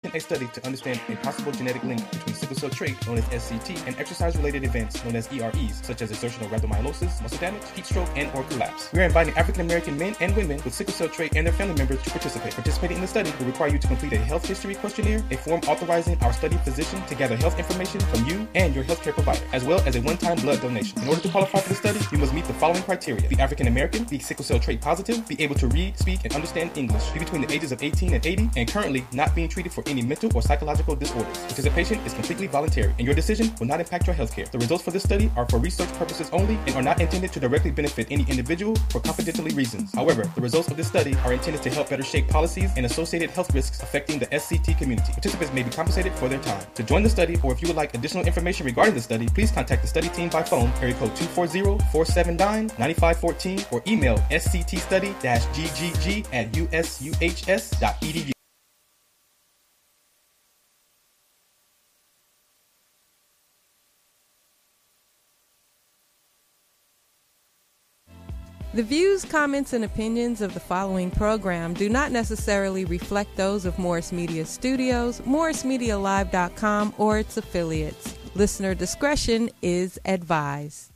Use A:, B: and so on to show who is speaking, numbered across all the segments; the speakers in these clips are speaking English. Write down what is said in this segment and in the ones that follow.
A: conducting a study to understand a possible genetic link between sickle cell trait, known as SCT, and exercise-related events, known as EREs, such as exertional rhabdomyolysis, muscle damage, heat stroke, and or collapse. We are inviting African-American men and women with sickle cell trait and their family members to participate. Participating in the study will require you to complete a health history questionnaire, a form authorizing our study physician to gather health information from you and your healthcare provider, as well as a one-time blood donation. In order to qualify for the study, you must meet the following criteria: be African-American, be sickle cell trait positive, be able to read, speak, and understand English, be between the ages of 18 and 80, and currently not being treated for any mental or psychological disorders. Participation is completely voluntary, and your decision will not impact your healthcare. The results for this study are for research purposes only and are not intended to directly benefit any individual for confidentiality reasons. However, the results of this study are intended to help better shape policies and associated health risks affecting the SCT community. Participants may be compensated for their time. To join the study, or if you would like additional information regarding the study, please contact the study team by phone, area code 240-479-9514, or email sctstudy-ggg@usuhs.edu.
B: The views, comments, and opinions of the following program do not necessarily reflect those of Morris Media Studios, MorrisMediaLive.com, or its affiliates. Listener discretion is advised.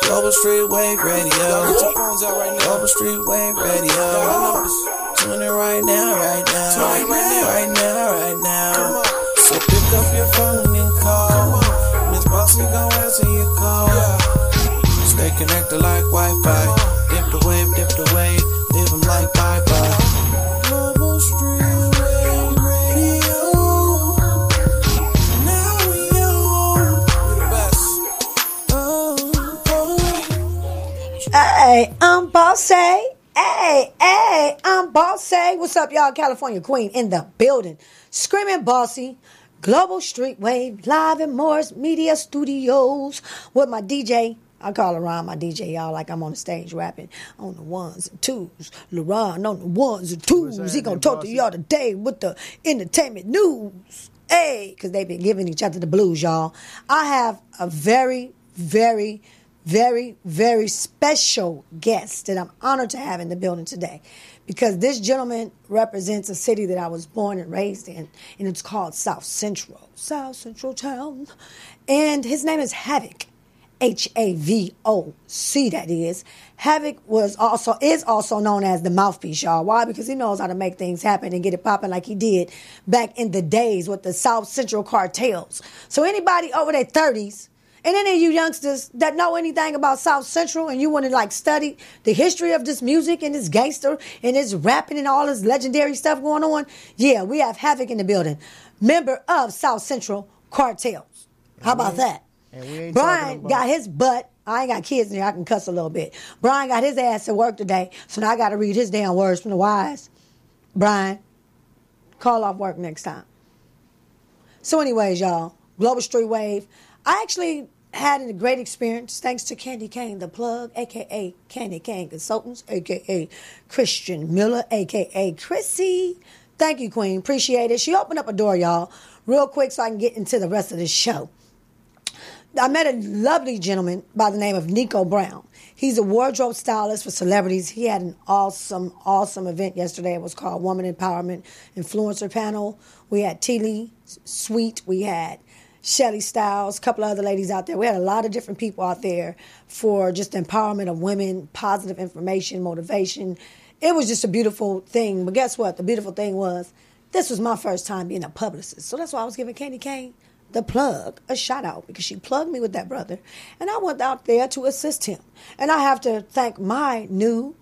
C: Global Street Wave Radio. Global Street Wave Radio. Tune in right now. So pick up your phone and call. Miss Boscee gon' answer your call. Stay connected like Wi-Fi. Dip the wave, live them like bye-bye. Global Street Wave Radio. Now we on. We the best.
D: Hey, I'm Boscee. Hey, I'm Boscee. What's up, y'all? California Queen in the building. Screamin' Boscee. Global Street Wave, live in Morris Media Studios with my DJ. I call around my DJ, y'all, like I'm on the stage rapping on the ones and twos. LaRon on the ones and twos. He gonna talk to y'all today with the entertainment news. Hey, because they've been giving each other the blues, y'all. I have a very, very, very, very special guest that I'm honored to have in the building today, because this gentleman represents a city that I was born and raised in, and it's called South Central Town. And his name is Havoc, Havoc, that is. Havoc is also known as the mouthpiece, y'all. Why? Because he knows how to make things happen and get it popping like he did back in the days with the South Central cartels. So anybody over their 30s, and any of you youngsters that know anything about South Central and you want to study the history of this music and this gangster and this rapping and all this legendary stuff going on, yeah, we have Havoc in the building. Member of South Central Cartels. How about that? Brian got his butt. I ain't got kids in here. I can cuss a little bit. Brian got his ass to work today, so now I got to read his damn words from the wise. Brian, call off work next time. So anyways, y'all, Global Street Wave. I actually had a great experience thanks to Candy Kane, the plug, a.k.a. Candy Kane Consultants, a.k.a. Christian Miller, a.k.a. Chrissy. Thank you, Queen. Appreciate it. She opened up a door, y'all, real quick so I can get into the rest of the show. I met a lovely gentleman by the name of Nico Brown. He's a wardrobe stylist for celebrities. He had an awesome event yesterday. It was called Woman Empowerment Influencer Panel. We had T. Lee Sweet. We had Shelly Styles, a couple of other ladies out there. We had a lot of different people out there for just empowerment of women, positive information, motivation. It was just a beautiful thing. But guess what? The beautiful thing was, this was my first time being a publicist. So that's why I was giving Candy Kane, the plug, a shout out, because she plugged me with that brother. And I went out there to assist him. And I have to thank my new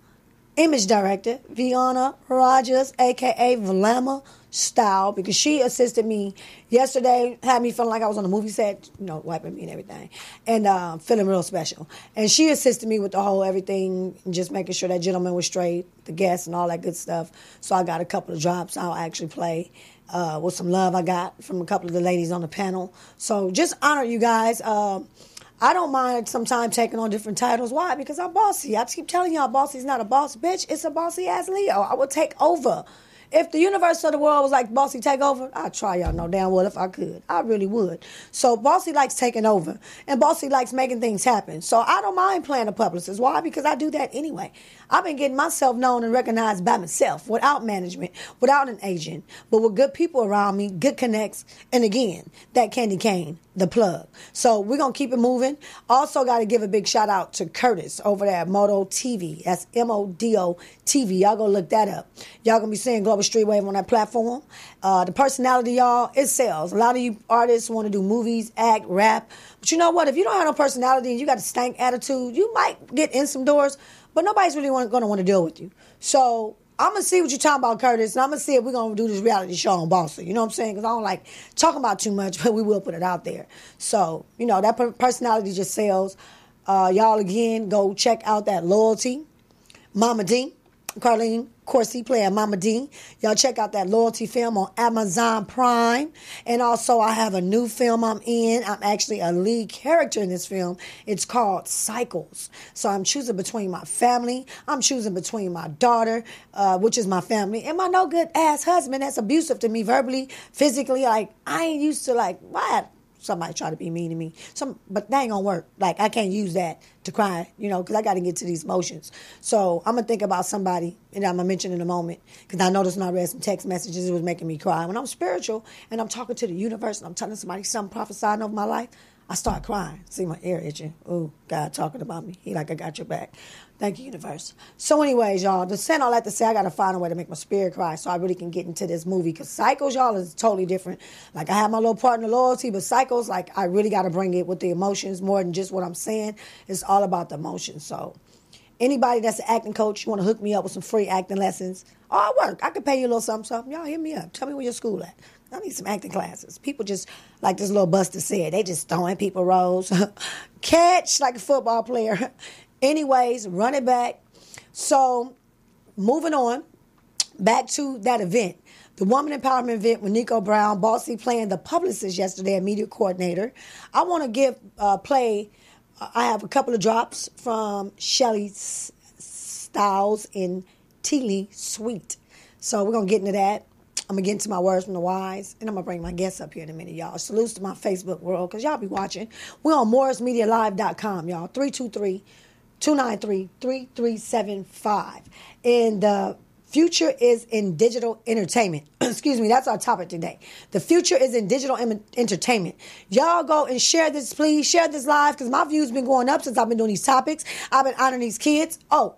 D: image director, Vianna Rogers, a.k.a. Vlama Style, because she assisted me yesterday, had me feeling like I was on a movie set, wiping me and everything, and feeling real special. And she assisted me with the whole everything, and just making sure that gentleman was straight, the guests, and all that good stuff. So I got a couple of drops I'll actually play with some love I got from a couple of the ladies on the panel. So just honor you guys. I don't mind sometimes taking on different titles. Why? Because I'm bossy. I keep telling y'all, bossy's not a boss bitch. It's a bossy ass Leo. I will take over If the universe of the world was like, Boscee, take over, I'd try y'all no damn well if I could. I really would. So Boscee likes taking over. And Boscee likes making things happen. So I don't mind playing a publicist. Why? Because I do that anyway. I've been getting myself known and recognized by myself, without management, without an agent, but with good people around me, good connects, and again, that candy cane, the plug. So we're going to keep it moving. Also got to give a big shout out to Curtis over there at Modo TV. That's MODO TV. Y'all go look that up. Y'all going to be seeing Global Street Wave on that platform. The personality, y'all, it sells. A lot of you artists want to do movies, act, rap. But you know what? If you don't have no personality and you got a stank attitude, you might get in some doors, but nobody's really going to want to deal with you. So I'm going to see what you're talking about, Curtis, and I'm going to see if we're going to do this reality show on Boscee. You know what I'm saying? Because I don't like talking about too much, but we will put it out there. So, you know, that personality just sells. Y'all, again, go check out that Loyalty. Mama D, Carlene Corsi playing Mama D. Y'all check out that Loyalty film on Amazon Prime. And also, I have a new film I'm in. I'm actually a lead character in this film. It's called Cycles. So I'm choosing between my family. I'm choosing between my daughter, which is my family, and my no good ass husband that's abusive to me verbally, physically. Like, I ain't used to, like, why somebody try to be mean to me. But that ain't gonna work. Like, I can't use that to cry, you know, because I got to get to these emotions. So I'm going to think about somebody, and I'm going to mention in a moment, because I noticed when I read some text messages, it was making me cry. When I'm spiritual, and I'm talking to the universe, and I'm telling somebody something prophesying over my life, I start crying. See my ear itching. Ooh, God talking about me. He like, I got your back. Thank you, universe. So anyways, y'all, to send all that to say, I got to find a way to make my spirit cry so I really can get into this movie. Because Cycles, y'all, is totally different. Like, I have my little partner Loyalty, but Cycles, like, I really got to bring it with the emotions more than just what I'm saying. It's all about the emotions. So anybody that's an acting coach, you want to hook me up with some free acting lessons, I work. I can pay you a little something. Y'all hit me up. Tell me where your school at. I need some acting classes. People just, like this little Buster said, they just throwing people roles. Catch like a football player. Anyways, run it back. So, moving on, back to that event. The Woman Empowerment event with Nico Brown, Boscee playing the publicist yesterday, a media coordinator. I want to give play, I have a couple of drops from Shelly Styles and Teely Sweet. So we're going to get into that. I'm going to get into my words from the wise, and I'm going to bring my guests up here in a minute, y'all. Salutes to my Facebook world, because y'all be watching. We're on MorrisMediaLive.com, y'all. 323-293-3375. And the future is in digital entertainment. Excuse me, that's our topic today. The future is in digital entertainment. Y'all go and share this, please. Share this live, because my views been going up since I've been doing these topics. I've been honoring these kids. Oh,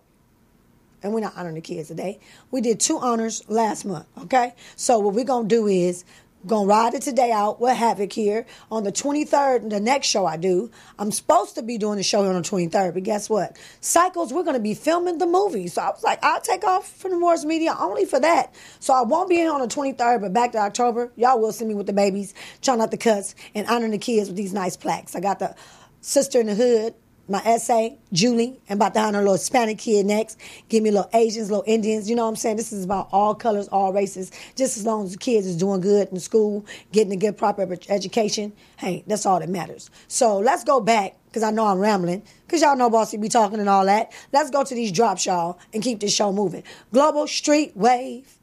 D: and we're not honoring the kids today. We did 2 honors last month, okay? So what we're going to do is going to ride it today out with Havoc here. On the 23rd, the next show I do, I'm supposed to be doing the show on the 23rd, but guess what? Cycles, we're going to be filming the movie. So I was like, I'll take off from the Morris Media only for that. So I won't be in on the 23rd, but back to October, y'all will see me with the babies, trying not to cuss, and honoring the kids with these nice plaques. I got the Sister in the Hood, my essay, Julie, and about to honor a little Hispanic kid next. Give me a little Asians, little Indians. You know what I'm saying? This is about all colors, all races. Just as long as the kids is doing good in school, getting a good, proper education, hey, that's all that matters. So let's go back, because I know I'm rambling, because y'all know Boscee be talking and all that. Let's go to these drops, y'all, and keep this show moving. Global Street Wave.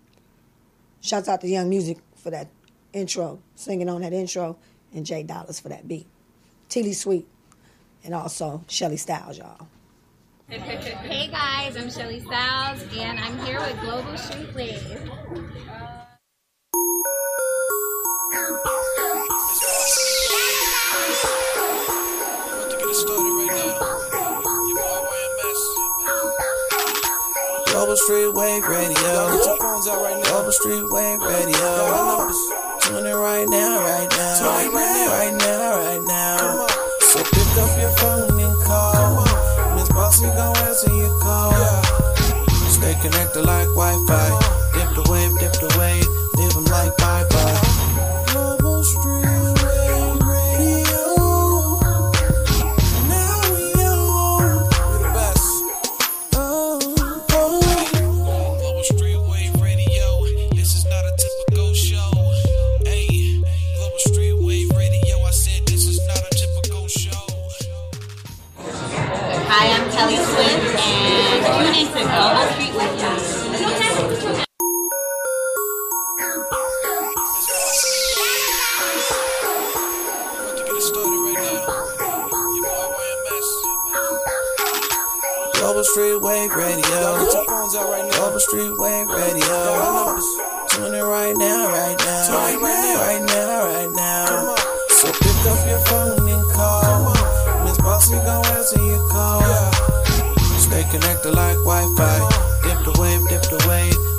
D: Shouts out to Young Music for that intro, singing on that intro, and Jay Dollars for that beat. Teely Sweet. And also Shelly Styles, y'all.
E: Hey guys, I'm Shelly Styles, and I'm here with Global Street Wave.
C: Global Street Wave Radio. Get your phones out right now. Global Street Wave Radio. Tune in right now, right now. Right now. So pick up your phone and call. Miss Boscee gon' answer your call. Stay connected like Wi-Fi. Dip the wave, live them like bye-bye. Global Street Wave Radio. Now we on. We the best. Global Street Wave Radio. This is not a typical show. Hey, Global Street Wave Radio. I said this is not a typical show.
E: Hi, I'm Kelly Swift, and tune in to Global Street Wave.
C: Global Street Wave Radio. Get your phones out right now. Global Street Wave Radio. Tune in right now, right now. Right now. So pick up your phone and call. Miss Boscee gon' answer your call. Stay connected like Wi-Fi. Dip the wave,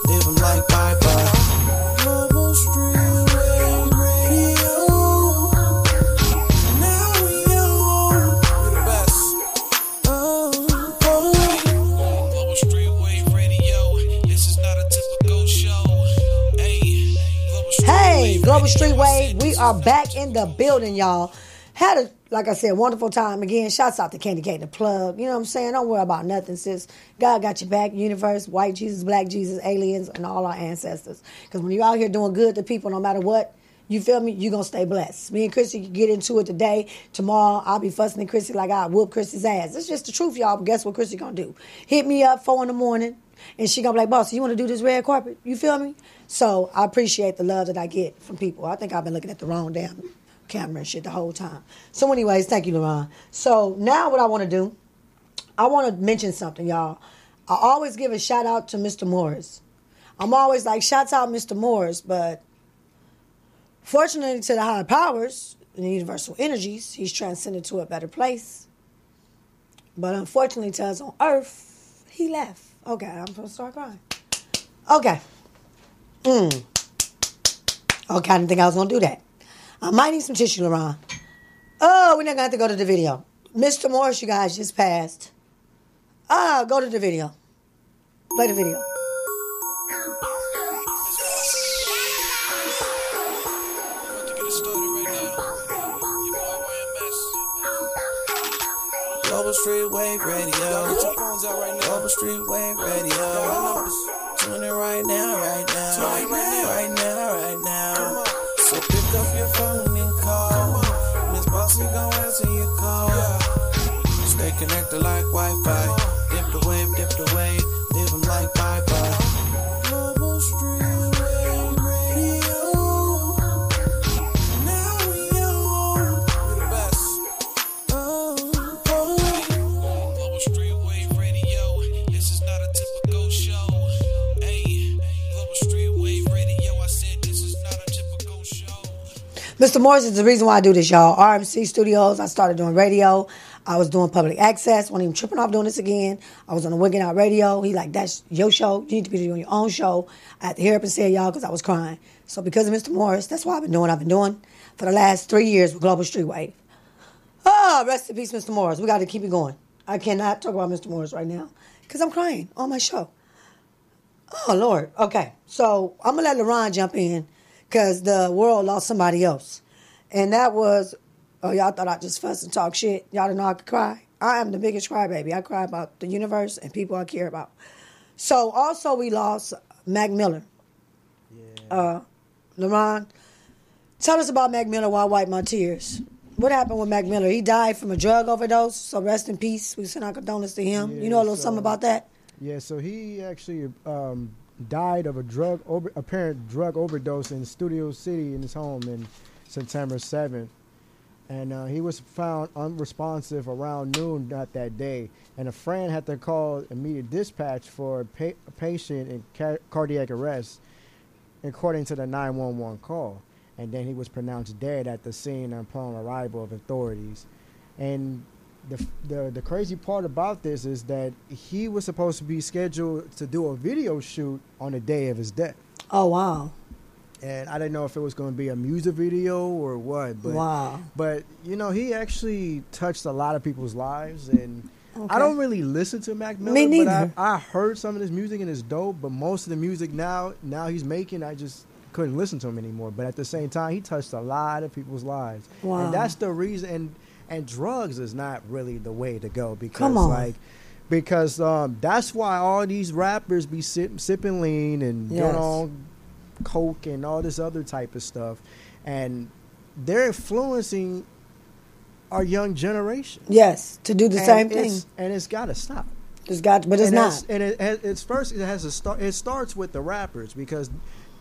C: live them like bye-bye. Global Street Wave Radio. Now we on. We the best. Global Street Wave Radio. This is not a typical show.
D: Hey, Global Street Wave, we are back in the building, y'all. Had a, like I said, wonderful time again. Shouts out to Candy Cane, the plug. You know what I'm saying? Don't worry about nothing, sis. God got your back, universe, white Jesus, black Jesus, aliens, and all our ancestors. Because when you're out here doing good to people, no matter what, you feel me? You're going to stay blessed. Me and Chrissy can get into it today. Tomorrow, I'll be fussing at Chrissy like I whoop Chrissy's ass. It's just the truth, y'all. But guess what Chrissy going to do? Hit me up 4 a.m. And she gonna be like, boss, you want to do this red carpet? You feel me? So I appreciate the love that I get from people. I think I've been looking at the wrong damn camera and shit the whole time. So anyways, thank you, LaRon. So now what I want to do, I want to mention something, y'all. I always give a shout out to Mr. Morris. I'm always like, shouts out Mr. Morris, but fortunately to the higher powers and the universal energies, he's transcended to a better place. But unfortunately to us on earth, he left. Okay, I'm supposed to start crying. Okay. Okay, I didn't think I was going to do that. I might need some tissue, LaRon. Oh, we're not going to have to go to the video. Mr. Morris, you guys, just passed. Go to the video. Play the video.
C: Global Street Wave Radio. Get your phones out right now. Global Street Wave Radio. Tune in right now. Right now. So pick up your phone and call. Miss Boscee gon' answer your call. Stay connected like Wi-Fi. Dip the wave, live them like bye-bye. Global Street Wave Radio. Now we on. We the best. Global Street Wave Radio. This is not a typical show. Hey, Global Street Wave Radio. I said this is not a typical show.
D: Mr. Morris is the reason why I do this, y'all. RMC Studios, I started doing radio. I was doing public access. Wasn't even tripping off doing this again. I was on the Wigging Out Radio. He like, that's your show. You need to be doing your own show. I had to hear up and say y'all because I was crying. So because of Mr. Morris, that's what I've been doing for the last 3 years with Global Street Wave. Rest in peace, Mr. Morris. We got to keep it going. I cannot talk about Mr. Morris right now because I'm crying on my show. Oh, Lord. Okay. So I'm going to let LaRon jump in because the world lost somebody else. And that was... Oh, y'all thought I just fuss and talk shit. Y'all didn't know I could cry. I am the biggest crybaby. I cry about the universe and people I care about. So, also, we lost Mac Miller. Yeah. LaRon, tell us about Mac Miller while I wipe my tears. What happened with Mac Miller? He died from a drug overdose, so rest in peace. We send our condolences to him.
F: Yeah,
D: you know a little something about that?
F: Yeah, so he actually died of a apparent drug overdose in Studio City in his home in September 7th. And he was found unresponsive around noon that day. And a friend had to call immediate dispatch for a patient in cardiac arrest, according to the 911 call. And then he was pronounced dead at the scene upon arrival of authorities. And the crazy part about this is that he was supposed to be scheduled to do a video shoot on the day of his death.
D: Oh, wow.
F: And I didn't know if it was going to be a music video or what. But,
D: wow.
F: But, you know, he actually touched a lot of people's lives. And I don't really listen to Mac Miller.
D: Me neither.
F: But I heard some of his music and it's dope. But most of the music now he's making, I just couldn't listen to him anymore. But at the same time, he touched a lot of people's lives.
D: Wow.
F: And that's the reason. And drugs is not really the way to go. Because,
D: come on.
F: Because that's why all these rappers be sipping lean and going on coke and all this other type of stuff, and they're influencing our young generation.
D: Yes, to do the same thing,
F: and it's got to stop.
D: It's got, but it's not.
F: And it has to start. It starts with the rappers, because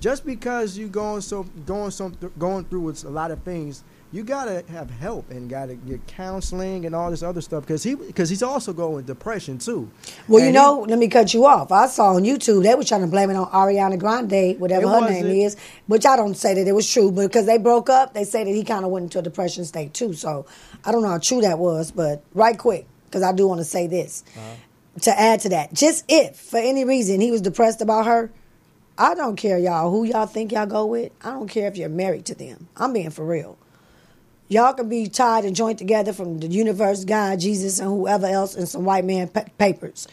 F: just because you going through with a lot of things, you gotta have help and gotta get counseling and all this other stuff because he's also going with depression too.
D: Well,
F: and
D: let me cut you off. I saw on YouTube they were trying to blame it on Ariana Grande, whatever her name is, which I don't say that it was true, but because they broke up, they say that he kind of went into a depression state too. So I don't know how true that was, but right quick, because I do want to say this to add to that. Just if for any reason he was depressed about her, I don't care, y'all, who y'all think y'all go with. I don't care if you're married to them. I'm being for real. Y'all can be tied and joined together from the universe, God, Jesus, and whoever else in some white man papers.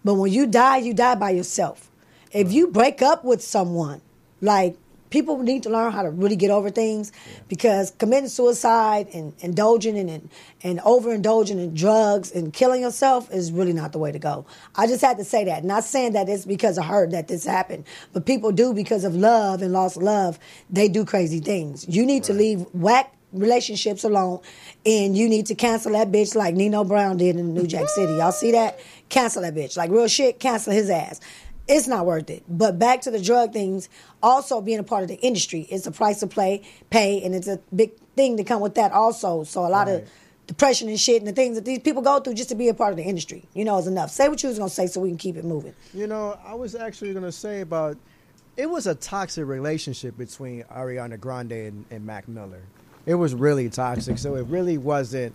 D: But when you die by yourself. If you break up with someone, like, people need to learn how to really get over things because committing suicide and indulging and overindulging in drugs and killing yourself is really not the way to go. I just had to say that. Not saying that it's because of her that this happened, but people do because of love and lost love. They do crazy things. You need to leave whack relationships alone, and you need to cancel that bitch like Nino Brown did in New Jack City. Y'all see that? Cancel that bitch. Like real shit, cancel his ass. It's not worth it. But back to the drug things, also being a part of the industry, it's a price to pay, and it's a big thing to come with that also. So a lot of depression and shit and the things that these people go through just to be a part of the industry, is enough. Say what you was going to say so we can keep it moving.
F: I was actually going to say about, it was a toxic relationship between Ariana Grande and Mac Miller. It was really toxic, so it really wasn't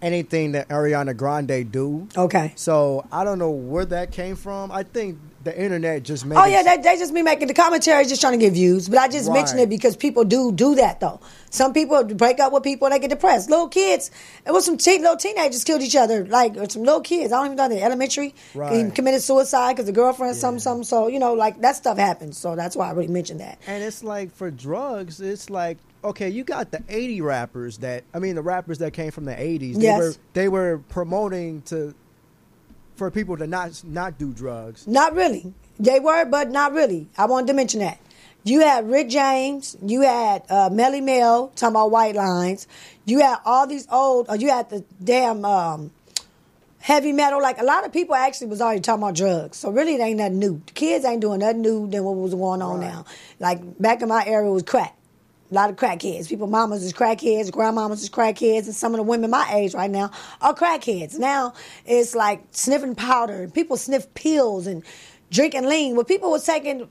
F: anything that Ariana Grande do.
D: Okay.
F: So I don't know where that came from. I think the internet just made
D: they just be making the commentary just trying to get views. But I just mention it because people do that, though. Some people break up with people and they get depressed. Little kids, it was some little teenagers killed each other, like some little kids. I don't even know, they're elementary. He committed suicide because the girlfriend, something. So, like that stuff happens. So that's why I really mentioned that.
F: And it's like for drugs, it's like, okay, you got the 80 rappers the rappers that came from the 80s. They were promoting for people to not do drugs.
D: Not really. They were, but not really. I wanted to mention that. You had Rick James. You had Melly Mel talking about white lines. You had all these you had the damn heavy metal. Like a lot of people actually was already talking about drugs. So really it ain't nothing new. The kids ain't doing nothing new than what was going on now. Like back in my era it was crack. A lot of crackheads. People, mamas is crackheads, grandmamas is crackheads, and some of the women my age right now are crackheads. Now it's like sniffing powder. People sniff pills and drinking lean. When people was taking,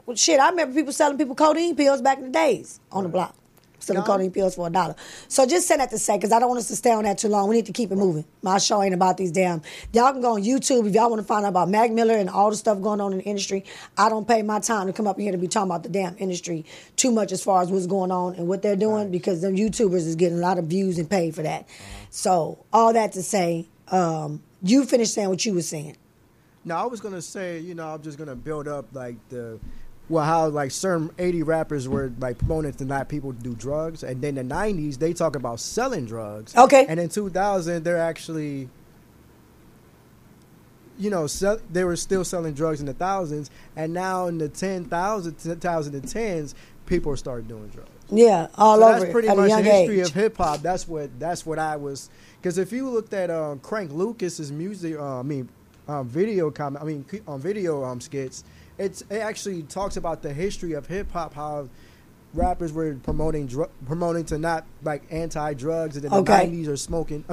D: I remember people selling people codeine pills back in the days on the block. Selling codeine pills for $1. So just saying that to say, because I don't want us to stay on that too long. We need to keep it moving. My show ain't about these damn. Y'all can go on YouTube if y'all want to find out about Mac Miller and all the stuff going on in the industry. I don't pay my time to come up here to be talking about the damn industry too much as far as what's going on and what they're doing because them YouTubers is getting a lot of views and paid for that. So all that to say, you finished saying what you were saying.
F: No, I was going to say, I'm just going to build up like how like certain 80 rappers were like promoting to not people to do drugs, and then the 90s they talk about selling drugs.
D: Okay.
F: And in 2000 they're actually, they were still selling drugs in the thousands, and now in the 2010s people are starting doing drugs.
D: Yeah, all over.
F: That's pretty much the history of hip hop. That's what I was. Because if you looked at Crank Lucas's music, video skits. It actually talks about the history of hip hop, how rappers were promoting to not like anti-drugs, and then the 90s are smoking.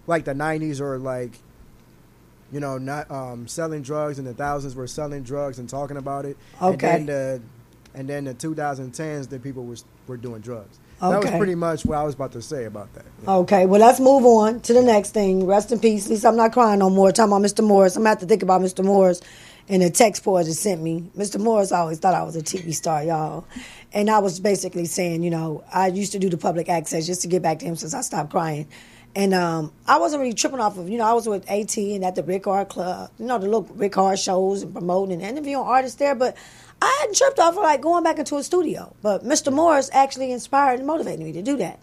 F: Like the 90s are like, not selling drugs, and the thousands were selling drugs and talking about it.
D: Okay.
F: And then the 2010s, the people were doing drugs. That was pretty much what I was about to say about that. Yeah.
D: Okay, well, let's move on to the next thing. Rest in peace. At least I'm not crying no more. Talking about Mr. Morris. I'm going to have to think about Mr. Morris and the text Poor just sent me. Mr. Morris always thought I was a TV star, y'all. And I was basically saying, I used to do the public access just to get back to him since I stopped crying. And I wasn't really tripping off of, I was with AT and at the Rick Hard Club, the little Rick Hard shows and promoting and interviewing artists there. But I hadn't tripped off of like going back into a studio. But Mr. Morris actually inspired and motivated me to do that.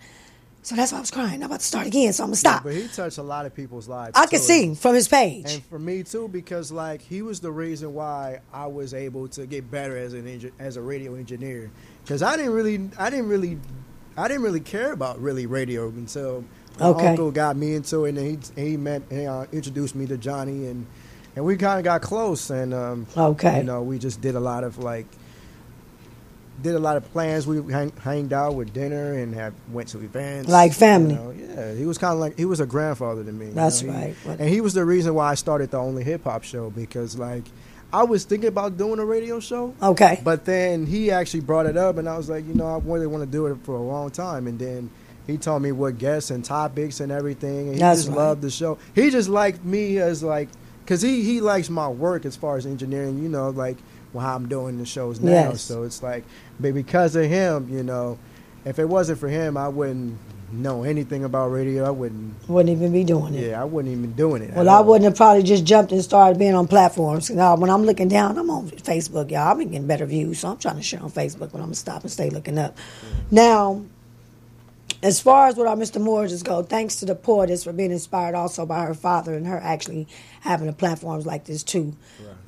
D: So that's why I was crying. I'm about to start again, so I'm going to stop.
F: Yeah, but he touched a lot of people's lives.
D: I can see from his page.
F: And for me, too, because, like, he was the reason why I was able to get better as a radio engineer. Because I didn't really care about radio until my uncle got me into it, and he introduced me to Johnny, and we kind of got close. And, we just did a lot of, like, did a lot of plans. We hanged out with dinner and went to events.
D: Like family.
F: You know? Yeah, he was kind of like, he was a grandfather to me.
D: That's
F: you know?
D: right.
F: And he was the reason why I started the Only Hip Hop Show, because like I was thinking about doing a radio show.
D: Okay.
F: But then he actually brought it up, and I was like, you know, I really want to do it for a long time. And then he told me what guests and topics and everything. And he
D: That's
F: just
D: right.
F: loved the show. He just liked me as like, because he likes my work as far as engineering, you know, like how I'm doing the shows now.
D: Yes.
F: So it's like, but because of him, you know, if it wasn't for him, I wouldn't know anything about radio. I wouldn't
D: even be doing it.
F: Yeah, I wouldn't even doing it.
D: Well, I wouldn't have probably just jumped and started being on platforms. Now, when I'm looking down, I'm on Facebook, y'all. I've been getting better views, so I'm trying to share on Facebook, but I'm going to stop and stay looking up. Now, as far as what our Mr. Morris go, thanks to the poetess for being inspired also by her father and her actually having the platforms like this too.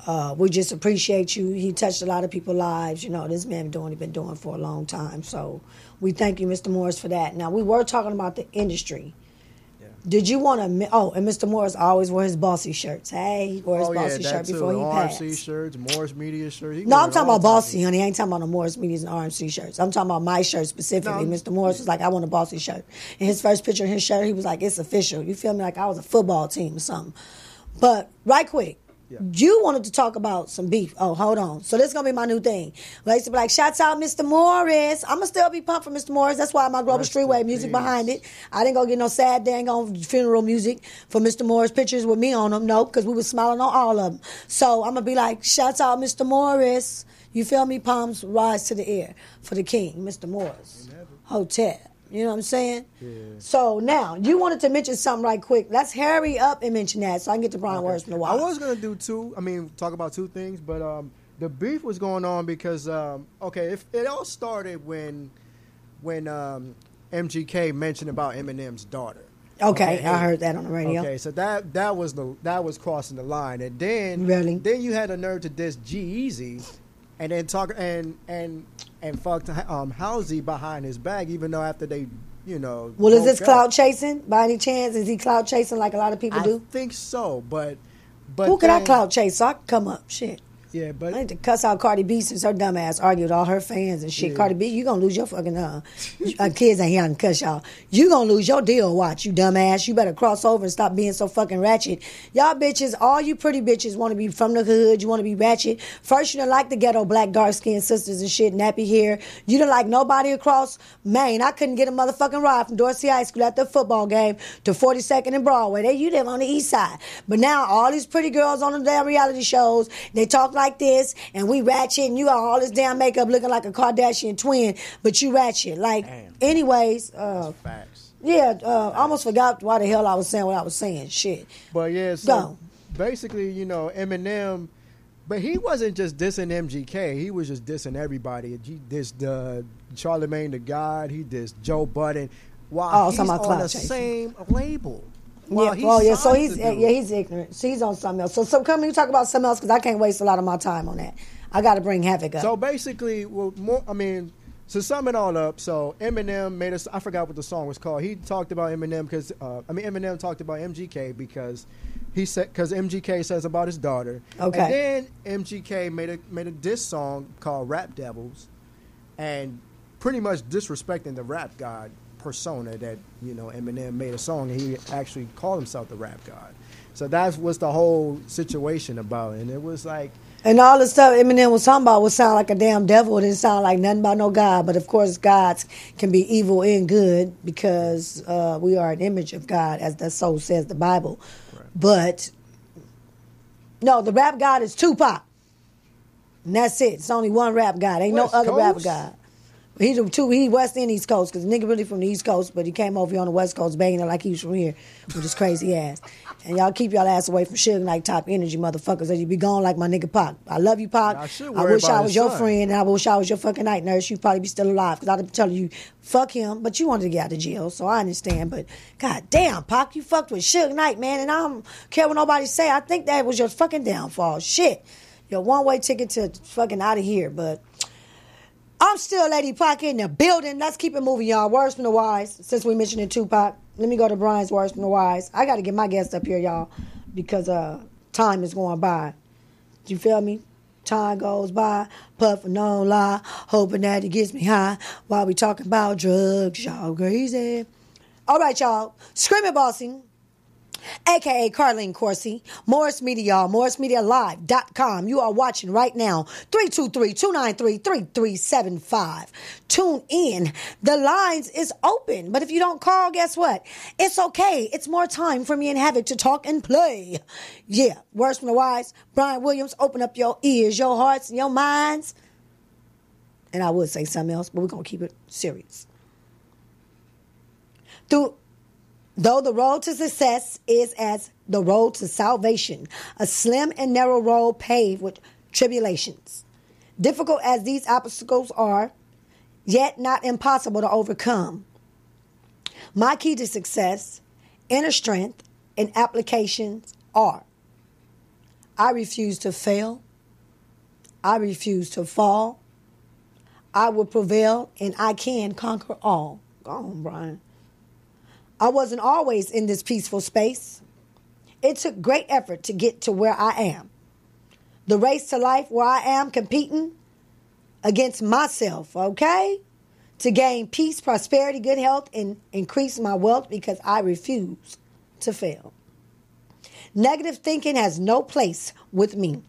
D: Right. We just appreciate you. He touched a lot of people's lives. You know, this man been doing for a long time. So we thank you, Mr. Morris, for that. Now, we were talking about the industry. Yeah. Did you want to, and Mr. Morris always wore his Boscee shirts. Hey, he wore his Boscee shirt before he passed.
F: RMC shirts, Morris Media shirts.
D: No, I'm talking about Boscee, honey. I ain't talking about no Morris Medias and RMC shirts. I'm talking about my shirt specifically. No. Mr. Morris was like, I want a Boscee shirt. And his first picture of his shirt, he was like, it's official. You feel me? Like I was a football team or something. But right quick, you wanted to talk about some beef. Oh, hold on. So this is going to be my new thing. I used to be like, shouts out Mr. Morris. I'm going to still be pumped for Mr. Morris. That's why my Global Streetway music behind it. I didn't go get no sad dang on funeral music for Mr. Morris, pictures with me on them. No, because we was smiling on all of them. So I'm going to be like, shouts out Mr. Morris. You feel me? Palms rise to the air for the king, Mr. Morris. Hotel. You know what I'm saying? Yeah. So now, you wanted to mention something right quick. Let's hurry up and mention that so I can get to Brian Words from the Wild.
F: I was going to do talk about two things, but the beef was going on because, it all started when MGK mentioned about Eminem's daughter.
D: Okay, I heard that on the radio.
F: Okay, so that was crossing the line. And then then you had the nerve to diss G-Eazy and then talk and fucked Halsey behind his back, even though after they, you know.
D: Well, is this clout chasing by any chance? Is he clout chasing like a lot of people do?
F: I think so, but
D: who could I clout chase so I can come up? Shit.
F: Yeah, but
D: I need to cuss out Cardi B since her dumb ass argued with all her fans and shit. Yeah. Cardi B, you gonna lose your fucking kids ain't here and cuss y'all. You gonna lose your deal. Watch, you dumb ass. You better cross over and stop being so fucking ratchet. Y'all bitches, all you pretty bitches want to be from the hood. You want to be ratchet. First, you didn't like the ghetto black dark skinned sisters and shit, nappy hair. You didn't like nobody across Maine. I couldn't get a motherfucking ride from Dorsey High School at the football game to 42nd and Broadway. You live on the east side. But now all these pretty girls on the damn reality shows, they talk like this, and we ratchet, and you got all this damn makeup looking like a Kardashian twin, but you ratchet. Like, damn. Anyways,
F: facts.
D: Yeah, I almost forgot why the hell I was saying what I was saying. Shit.
F: But yeah, so basically, you know, Eminem, but he wasn't just dissing MGK. He was just dissing everybody. He dissed Charlamagne the God. He dissed Joe Budden. While he's on the same label.
D: So he's ignorant. So he's on something else. So come and talk about something else because I can't waste a lot of my time on that. I got to bring Havoc up.
F: So basically, to sum it all up, so Eminem I forgot what the song was called. He talked about Eminem because, Eminem talked about MGK because MGK says about his daughter. Okay. And then MGK made a diss song called Rap Devils and pretty much disrespecting the rap god persona that, you know, Eminem made a song and he actually called himself the rap god. So that was the whole situation about it. And it was like,
D: and all the stuff Eminem was talking about would sound like a damn devil. It didn't sound like nothing about no God. But of course, gods can be evil and good because we are an image of God, as the soul says the Bible. Right. But no, the rap god is Tupac, and that's it. It's only one rap god. Ain't West no other Coast? Rap god. He West and East Coast, because the nigga really from the East Coast, but he came over here on the West Coast banging it like he was from here with his crazy ass. And y'all keep y'all ass away from Suge Knight Top Energy motherfuckers, or you be gone like my nigga Pac. I love you, Pac. I wish I was your friend, and I wish I was your fucking night nurse. You'd probably be still alive, because I'd be telling you, fuck him, but you wanted to get out of jail, so I understand. But god damn, Pac, you fucked with Suge Knight, man, and I don't care what nobody say. I think that was your fucking downfall. Shit. Your one-way ticket to fucking out of here, but I'm still Lady Pac in the building. Let's keep it moving, y'all. Words from the wise, since we mentioned Tupac. Let me go to Brian's words from the wise. I got to get my guest up here, y'all, because time is going by. You feel me? Time goes by, puffin' no lie, hoping that it gets me high while we talking about drugs. Y'all crazy. All right, y'all. Screamin' Boscee, a.k.a. Carlene Corsi, Morris Media, y'all, MorrisMediaLive.com. You are watching right now, 323-293-3375. Tune in. The lines is open, but if you don't call, guess what? It's okay. It's more time for me and Havoc to talk and play. Yeah, words from the wise. Brian Williams, open up your ears, your hearts, and your minds. And I would say something else, but we're going to keep it serious. Though the road to success is as the road to salvation, a slim and narrow road paved with tribulations. Difficult as these obstacles are, yet not impossible to overcome. My key to success, inner strength, and applications are: I refuse to fail. I refuse to fall. I will prevail, and I can conquer all. Go on, Brian. I wasn't always in this peaceful space. It took great effort to get to where I am. The race to life where I am competing against myself, okay? To gain peace, prosperity, good health, and increase my wealth because I refuse to fail. Negative thinking has no place with me.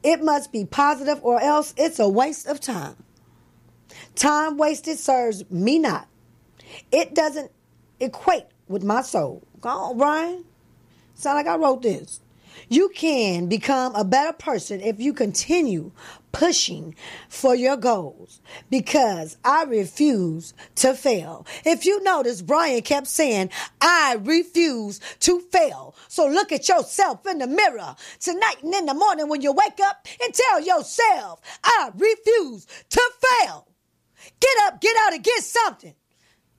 D: It must be positive or else it's a waste of time. Time wasted serves me not. It doesn't equate with my soul. Go on, Brian. Sound like I wrote this. You can become a better person if you continue pushing for your goals, because I refuse to fail. If you notice, Brian kept saying, I refuse to fail. So look at yourself in the mirror tonight and in the morning when you wake up and tell yourself, I refuse to fail. Get up, get out, and get something.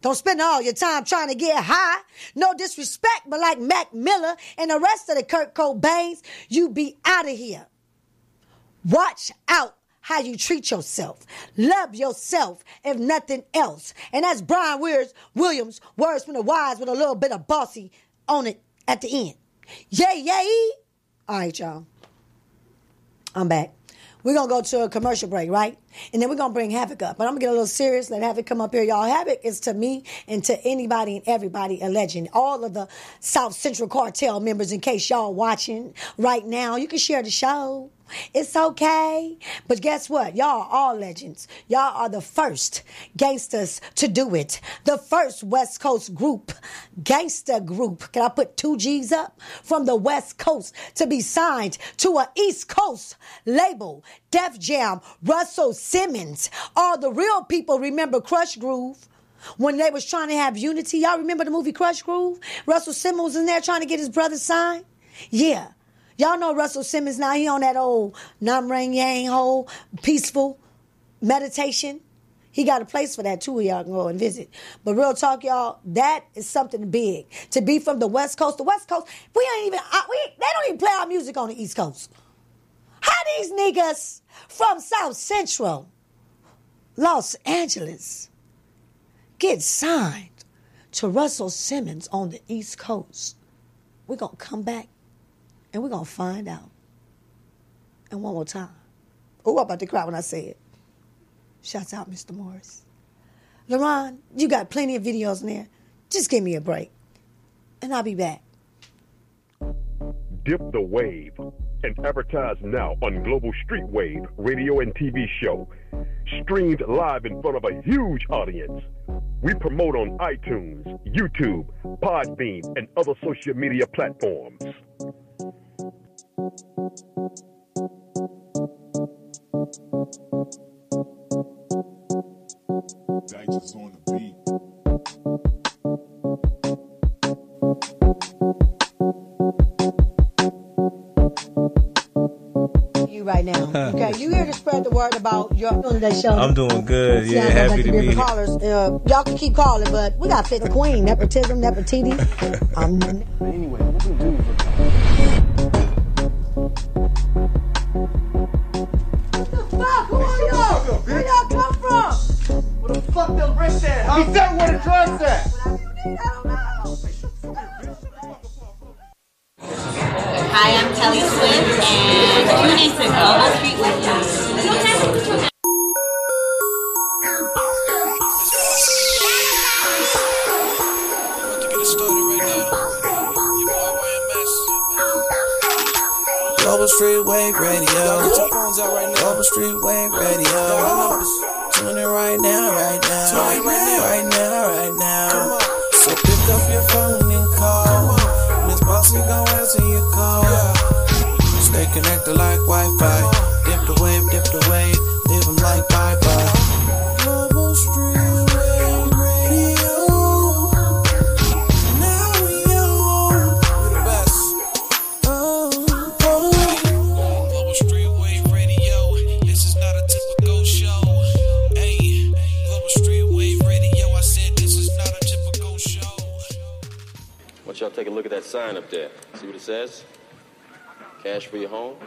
D: Don't spend all your time trying to get high. No disrespect, but like Mac Miller and the rest of the Kurt Cobains, you be out of here. Watch out how you treat yourself. Love yourself, if nothing else. And that's Brian Williams, words from the wise with a little bit of Boscee on it at the end. Yay, yay. All right, y'all. I'm back. We're going to go to a commercial break, right? And then we're going to bring Havoc up. But I'm going to get a little serious. Let Havoc come up here, y'all. Havoc is to me and to anybody and everybody a legend. All of the South Central Cartel members, in case y'all watching right now, you can share the show. It's okay. But guess what? Y'all are all legends. Y'all are the first gangsters to do it. The first West Coast group, gangster group. Can I put 2 G's up? From the West Coast to be signed to an East Coast label. Def Jam, Russell Simmons. All the real people remember Crush Groove. When they was trying to have unity. Y'all remember the movie Crush Groove? Russell Simmons was in there trying to get his brother signed. Yeah. Y'all know Russell Simmons now. He on that old Nam Rang Yang whole peaceful meditation. He got a place for that too. Y'all can go and visit. But real talk, y'all, that is something big. To be from the West Coast. The West Coast, they don't even play our music on the East Coast. How these niggas from South Central, Los Angeles, get signed to Russell Simmons on the East Coast? We're going to come back. And we're going to find out. And one more time. Oh, I'm about to cry when I say it. Shouts out, Mr. Morris. LaRon, you got plenty of videos in there. Just give me a break. And I'll be back.
G: Dip the wave and advertise now on Global Street Wave radio and TV show. Streamed live in front of a huge audience. We promote on iTunes, YouTube, Podbean, and other social media platforms.
H: Digits on the beat.
D: You right now. Okay, you here to spread the word about your doing that show.
I: I'm doing good. Yeah, happy to be here.
D: Callers. Y'all can keep calling, but we got fit the queen, nepotism, nefertiti.
J: Anyway, what we do is
D: where y'all come from?
J: where the fuck them bricks at, huh? He said where the drugs at.
D: I don't know.
E: Hi, I'm Kelly Swift, and tune in to Global Street Weekend.
C: Global Street Wave Radio. Get your phones out right now. Global Street Wave Radio. Tune in right now, right now. Right now, right now. So pick up your phone and call. Miss Boscee gon' answer your call. Stay connected like Wi-Fi. Dip the wave, live them like bye-bye. Global Street Wave Radio. Now we on. We the best. Global Street Wave Radio. This is not a typical show. Hey, Global Street Wave Radio. I said this is not a typical show.
K: Why don't y'all take a look at that sign up there? See what it says? Cash for your home?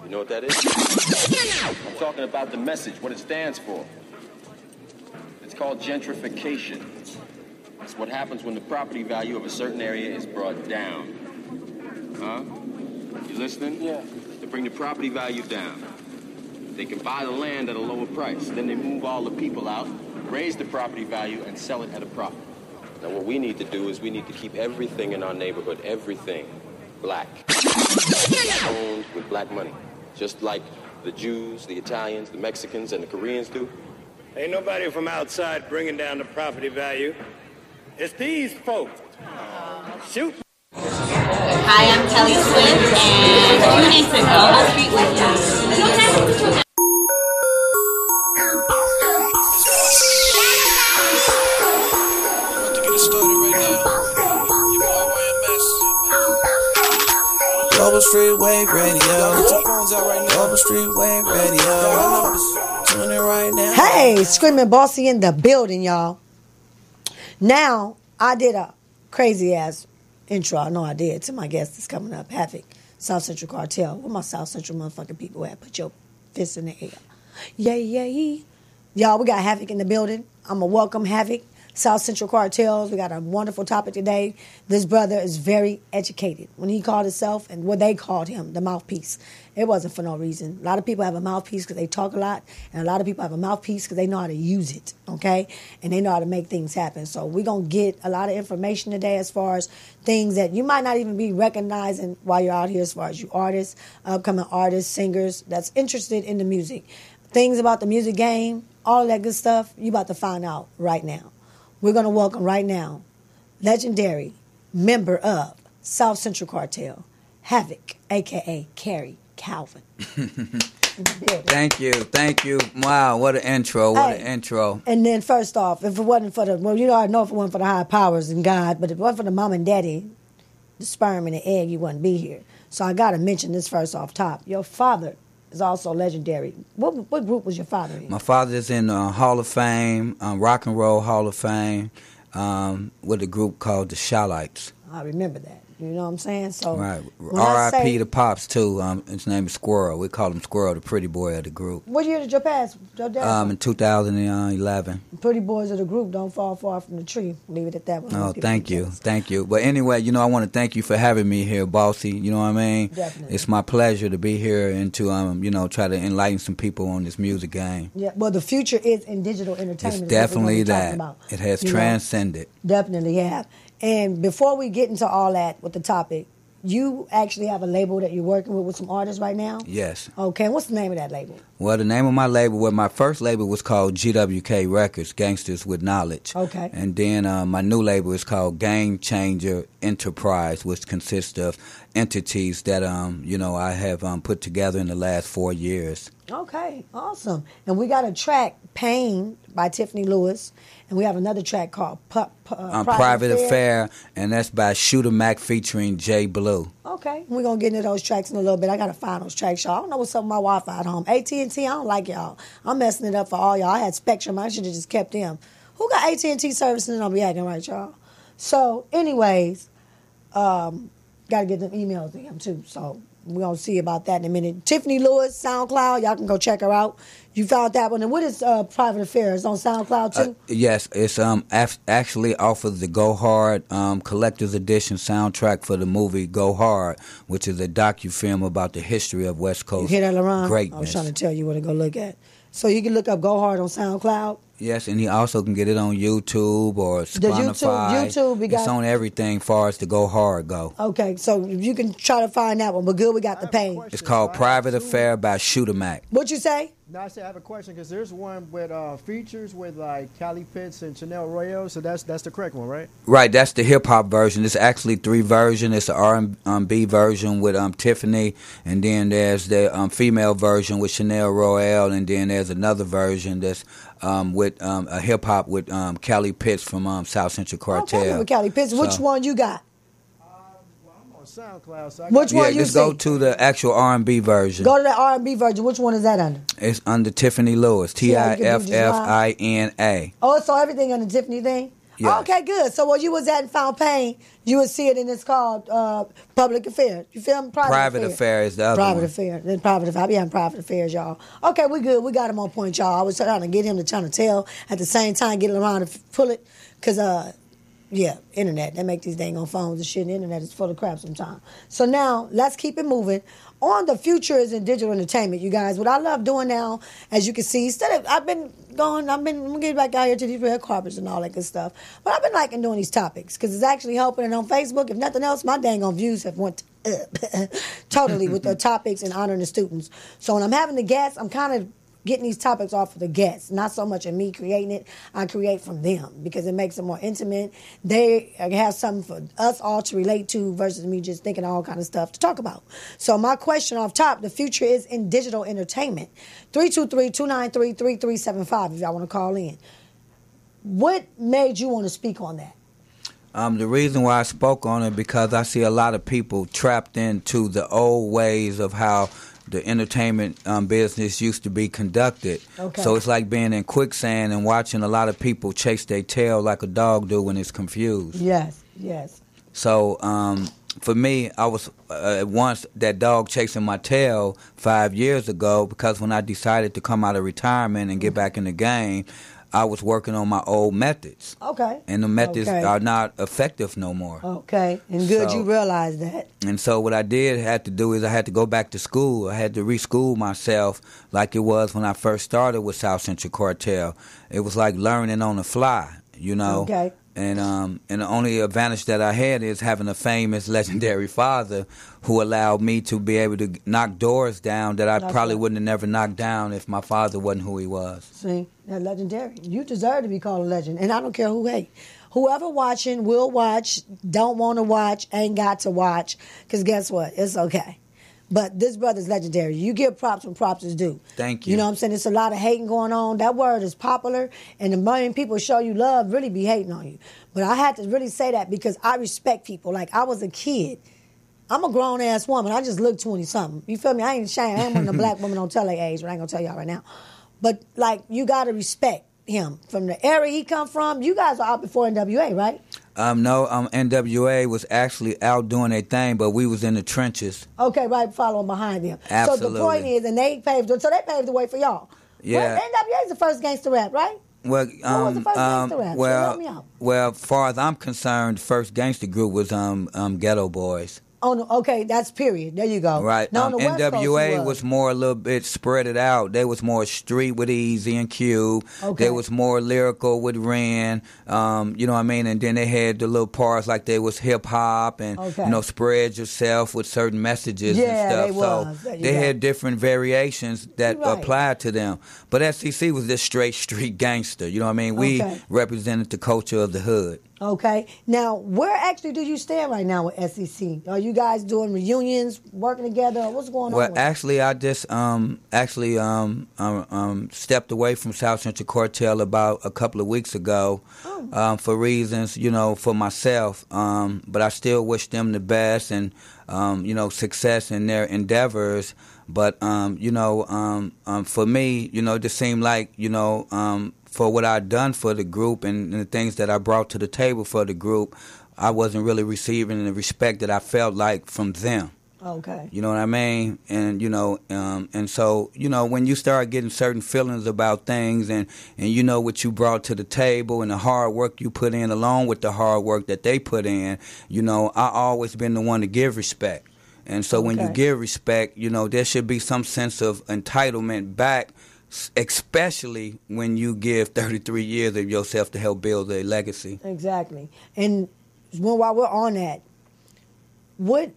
K: You know what that is? I'm talking about the message, what it stands for. It's called gentrification. It's what happens when the property value of a certain area is brought down. Huh? You listening?
J: Yeah.
K: They bring the property value down. They can buy the land at a lower price. Then they move all the people out, raise the property value, and sell it at a profit. Now what we need to do is we need to keep everything in our neighborhood, everything, black. Owned with black money. Just like the Jews, the Italians, the Mexicans, and the Koreans do.
L: Ain't nobody from outside bringing down the property value. It's these folks. Shoot.
E: Hi, I'm Kelly Swift, and tune in to Global Street Weekend.
C: Global Street Wave Radio. Get your phones out right now. Global Street Wave Radio. Tune in right now.
D: Hey, Screamin' Boscee in the building, y'all. Now, I did a crazy-ass intro. I know I did. To my guest that's coming up, Havoc, South Central Cartel. Where my South Central motherfucking people at? Put your fists in the air. Yay. Y'all, we got Havoc in the building. I'm going to welcome Havoc, South Central Cartels. We got a wonderful topic today. This brother is very educated. When he called himself, and what they called him, the mouthpiece, it wasn't for no reason. A lot of people have a mouthpiece because they talk a lot, and a lot of people have a mouthpiece because they know how to use it, okay? And they know how to make things happen. So we're going to get a lot of information today as far as things that you might not even be recognizing while you're out here, as far as you artists, upcoming artists, singers that's interested in the music. Things about the music game, all of that good stuff, you about to find out right now. We're going to welcome right now legendary member of South Central Cartel, Havoc, a.k.a. Carrie Calvin.
M: Thank you. Wow, what an intro, intro.
D: And then first off, if it wasn't for the, well, you know, I know if it wasn't for the higher powers and God, but if it wasn't for the mom and daddy, the sperm and the egg, you wouldn't be here. So I got to mention this first off top. Your father is also legendary. What group was your father in?
M: My father is in Hall of Fame, Rock and Roll Hall of Fame, with a group called the Shalites.
D: I remember that. You know what I'm saying? So
M: right. R.I.P. to Pops, too. His name is Squirrel. We call him Squirrel, the pretty boy of the group.
D: What year did your dad?
M: In 2011.
D: Pretty boys of the group don't fall far from the tree. Leave it at that.
M: Oh, thank you. But anyway, you know, I want to thank you for having me here, Boscee. You know what I mean?
D: Definitely.
M: It's my pleasure to be here and to, you know, try to enlighten some people on this music game.
D: Yeah, well, the future is in digital entertainment.
M: It's definitely that. It has transcended.
D: Definitely have. And before we get into all that with the topic, you actually have a label that you're working with some artists right now?
M: Yes.
D: Okay, what's the name of that label?
M: Well, the name of my label, my first label was called GWK Records, Gangsters with Knowledge.
D: Okay.
M: And then my new label is called Game Changer Enterprise, which consists of entities that, you know, I have put together in the last 4 years.
D: Okay, awesome. And we got a track, Pain, by Tiffany Lewis, and we have another track called
M: Private Affair, and that's by Shooter Mac featuring Jay Blue.
D: Okay, we're going to get into those tracks in a little bit. I got to find those tracks, y'all. I don't know what's up with my Wi-Fi at home. AT&T, I don't like y'all. I'm messing it up for all y'all. I had Spectrum. I should have just kept them. Who got AT&T service and don't be acting right, y'all? So, anyways, got to get them emails to him, too. So, We're going to see about that in a minute. Tiffany Lewis, SoundCloud. Y'all can go check her out. You found that one. And what is Private Affairs on SoundCloud, too?
M: Yes, it's actually off of the Go Hard Collector's Edition soundtrack for the movie Go Hard, which is a docu-film about the history of West Coast
D: you hear that, LaRon?
M: greatness.
D: I was trying to tell you what to go look at. So you can look up Go Hard on SoundCloud.
M: Yes, and he also can get it on YouTube or Spotify.
D: YouTube,
M: it's on everything far as to Go Hard go.
D: Okay, so you can try to find that one. But good, we got the pain.
M: It's called Private Affair by Shooter Mac.
D: What you say?
F: No, I have a question because there's one with features with like Cali Pitts and Chanel Royale. So that's the correct one, right?
M: Right, that's the hip hop version. It's actually 3 versions. It's the R&B version with Tiffany, and then there's the female version with Chanel Royale, and then there's another version that's with a hip hop with Cali Pitts from South Central Cartel.
D: Okay, with Cali Pitts. Which one you got?
F: SoundCloud. So
D: which one you
M: just go to the actual R&B version.
D: Go to the R&B version. Which one is that under?
M: It's under Tiffany Lewis. Tiffina.
D: Oh, so everything under Tiffany thing?
M: Yes.
D: Oh, okay, good. So where you was at in Found Pain, you would see it in it's called Public Affairs. You feel me?
M: Private Affair is the other
D: Private
M: one.
D: Affair. Then Private Affair. I be having Private Affairs, y'all. Okay, we good. We got him on point, y'all. I was trying to get him to trying to tell at the same time, get it around to pull it. Because, yeah, internet. They make these dang on phones and shit. And the internet is full of crap sometimes. So now, let's keep it moving. On the future is in digital entertainment, you guys. What I love doing now, as you can see, I'm gonna get back out here to these red carpets and all that good stuff. But I've been liking doing these topics because it's actually helping. And on Facebook, if nothing else, my dang on views have went up totally with the topics and honoring the students. So when I'm having the guests, I'm kind of getting these topics off of the guests, not so much in me creating it. I create from them because it makes it more intimate. They have something for us all to relate to versus me just thinking all kind of stuff to talk about. So my question off top, the future is in digital entertainment. 323-293-3375 if y'all want to call in. What made you want to speak on that?
M: The reason why I spoke on it because I see a lot of people trapped into the old ways of how the entertainment business used to be conducted.
D: Okay.
M: So it's like being in quicksand and watching a lot of people chase their tail like a dog do when it's confused.
D: Yes.
M: So for me, I was once that dog chasing my tail 5 years ago because when I decided to come out of retirement and get back in the game, I was working on my old methods.
D: Okay.
M: And the methods are not effective no more.
D: Okay. And good you realized that.
M: And so what I had to do is I had to go back to school. I had to reschool myself like it was when I first started with South Central Cartel. It was like learning on the fly, you know.
D: Okay.
M: And the only advantage that I had is having a famous, legendary father who allowed me to be able to knock doors down that I probably wouldn't have never knocked down if my father wasn't who he was.
D: See, that legendary. You deserve to be called a legend, and I don't care who hate. Whoever watching will watch, don't want to watch, ain't got to watch, because guess what? It's okay. But this brother's legendary. You give props when props is due.
M: Thank you.
D: You know what I'm saying? There's a lot of hating going on. That word is popular, and the million people show you love really be hating on you. But I had to really say that because I respect people. Like, I was a kid. I'm a grown-ass woman. I just look 20-something. You feel me? I ain't ashamed. I ain't one of the black women don't tell their age, but I ain't going to tell y'all right now. But, like, you got to respect him. From the area he come from, you guys are out before NWA, right?
M: No, NWA was actually out doing their thing, but we was in the trenches.
D: Okay, right, following behind them.
M: Absolutely.
D: So the point is, and they paved the way for y'all.
M: Yeah.
D: Well, NWA is the first gangster rap, right?
M: Well,
D: What was the first gangster rap? So help me out.
M: Well, far as I'm concerned, the first gangster group was Ghetto Boys.
D: Oh, no, okay, that's period. There you go.
M: Right.
D: No, the West
M: NWA
D: Coast
M: was more a little bit spread it out. They was more street with Easy and Cube.
D: Okay.
M: They was more lyrical with Ren. You know what I mean? And then they had the little parts like they was hip hop and spread yourself with certain messages and stuff.
D: They was.
M: So they had different variations that applied to them. But SCC was just straight street gangster. You know what I mean? We represented the culture of the hood.
D: Okay. Now, where actually do you stand right now with SEC? Are you guys doing reunions, working together? What's going on?
M: Well, actually, I just stepped away from South Central Cartel about a couple of weeks ago for reasons, for myself. But I still wish them the best and, success in their endeavors. But, for me, it just seemed like, for what I'd done for the group and the things that I brought to the table for the group, I wasn't really receiving the respect that I felt like from them.
D: Okay.
M: You know what I mean? And and so when you start getting certain feelings about things, and you know what you brought to the table and the hard work you put in, along with the hard work that they put in, I always been the one to give respect. And so when you give respect, there should be some sense of entitlement back, especially when you give 33 years of yourself to help build a legacy.
D: Exactly. And while we're on that, what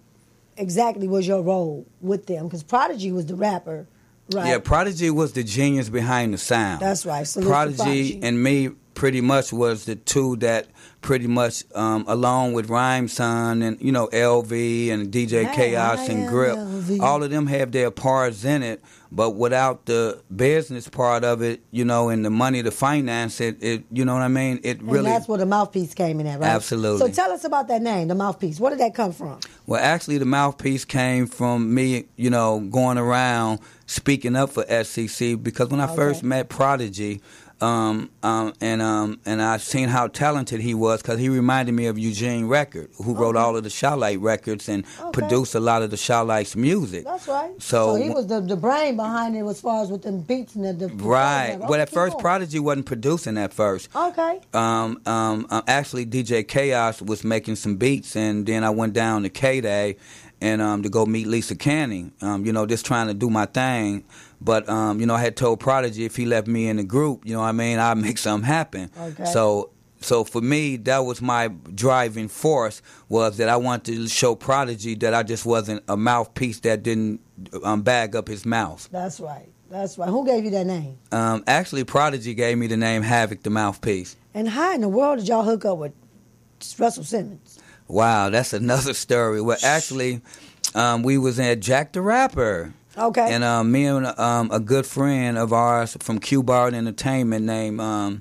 D: exactly was your role with them? Because Prodigy was the rapper, right?
M: Yeah, Prodigy was the genius behind the sound.
D: That's right. So
M: Prodigy and me pretty much was the two that pretty much, along with Rhyme Son and, LV and DJ Chaos and Grip, LV. All of them have their parts in it. But without the business part of it, and the money to finance it, you know what I mean? It really.
D: And that's where the Mouthpiece came in at, right?
M: Absolutely.
D: So tell us about that name, the Mouthpiece. Where did that come from?
M: Well, actually, the Mouthpiece came from me, going around speaking up for SCC, because when I first met Prodigy, and I seen how talented he was, because he reminded me of Eugene Record, who wrote all of the Shawlight records and produced a lot of the Shawlight's music.
D: That's right.
M: So
D: he was the brain behind it as far as with the beats and the
M: right. Well, at first, Prodigy wasn't producing at first.
D: Okay.
M: Actually, DJ Chaos was making some beats, and then I went down to K-Day and to go meet Lisa Canning, just trying to do my thing. But, I had told Prodigy if he left me in the group, I'd make something happen. Okay. So for me, that was my driving force, was that I wanted to show Prodigy that I just wasn't a mouthpiece that didn't bag up his mouth.
D: That's right. That's right. Who gave you that name?
M: Actually, Prodigy gave me the name Havoc the Mouthpiece.
D: And how in the world did y'all hook up with Russell Simmons?
M: Wow, that's another story. Well, actually, we was at Jack the Rapper.
D: Okay.
M: And me and a good friend of ours from Q Bar Entertainment named my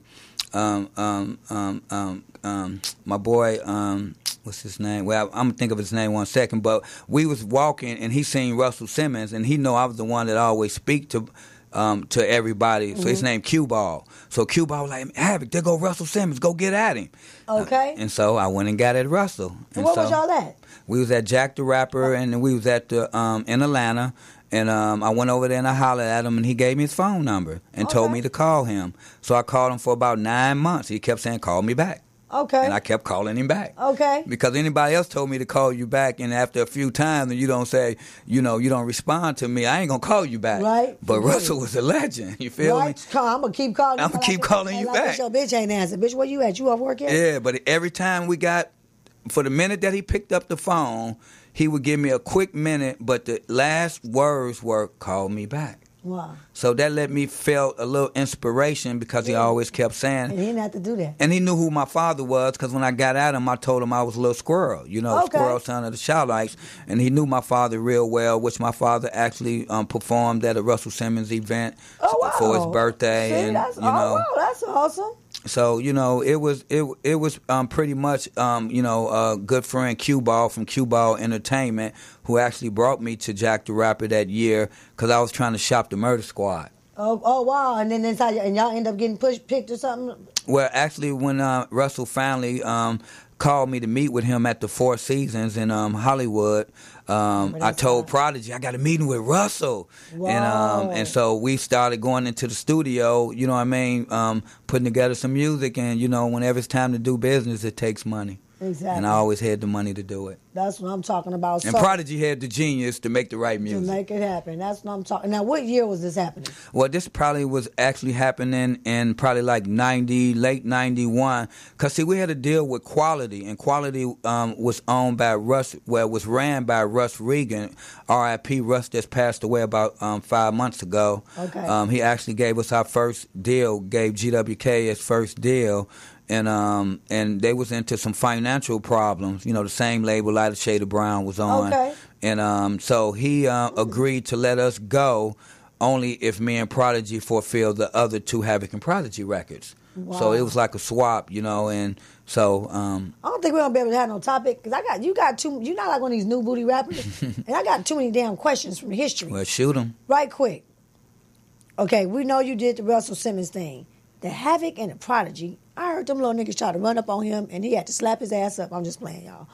M: boy, what's his name? Well, I'm gonna think of his name 1 second. But we was walking, and he seen Russell Simmons, and he know I was the one that always speak to everybody. So his name Q Ball. So Q Ball was like, Havoc, there go Russell Simmons, go get at him.
D: Okay.
M: And so I went and got at Russell.
D: And where was y'all at?
M: We was at Jack the Rapper, and then we was at the in Atlanta. And I went over there and I hollered at him, and he gave me his phone number and told me to call him. So I called him for about 9 months. He kept saying, call me back.
D: Okay.
M: And I kept calling him back.
D: Okay.
M: Because anybody else told me to call you back, and after a few times, and you don't say, you don't respond to me, I ain't going to call you back.
D: Right.
M: But Russell was a legend. You feel me?
D: I'm going to keep calling you.
M: I'm going to keep calling you back.
D: Your bitch ain't answer. Bitch, where you at? You off work yet?
M: Yeah, but every time for the minute that he picked up the phone, he would give me a quick minute, but the last words were, call me back.
D: Wow.
M: So that let me feel a little inspiration, because he always kept saying.
D: And he didn't have to do that.
M: And he knew who my father was, because when I got at him, I told him I was a little squirrel, Squirrel son of the Shawlights. And he knew my father real well, which my father actually performed at a Russell Simmons event for his birthday.
D: See, that's awesome.
M: So it was pretty much a good friend Q Ball from Q Ball Entertainment, who actually brought me to Jack the Rapper that year, because I was trying to shop the Murder Squad.
D: Oh wow! And then that's how y'all end up getting picked or something.
M: Well, actually, when Russell finally called me to meet with him at the Four Seasons in Hollywood, I told Prodigy I got a meeting with Russell.
D: Wow.
M: And so we started going into the studio, putting together some music, and whenever it's time to do business, it takes money.
D: Exactly.
M: And I always had the money to do it.
D: That's what I'm talking about.
M: And Prodigy had the genius to make the right music.
D: To make it happen. That's what I'm talking. Now, what year was this happening?
M: Well, this probably was actually happening in probably like late 91. Because, see, we had a deal with Quality, and Quality was owned by Russ, it was ran by Russ Regan, R.I.P. Russ just passed away about 5 months ago.
D: Okay.
M: He actually gave us our first deal, gave GWK his first deal. And they was into some financial problems. The same label Lighter Shade of Brown was on.
D: Okay.
M: And so he agreed to let us go only if me and Prodigy fulfilled the other two Havoc and Prodigy records.
D: Wow.
M: So it was like a swap, and so.
D: I don't think we're gonna be able to have no topic, because you got too. You're not like one of these new booty rappers, and I got too many damn questions from history.
M: Well, shoot them.
D: Right quick. Okay, we know you did the Russell Simmons thing, the Havoc and the Prodigy. I heard them little niggas try to run up on him, and he had to slap his ass up. I'm just playing, y'all.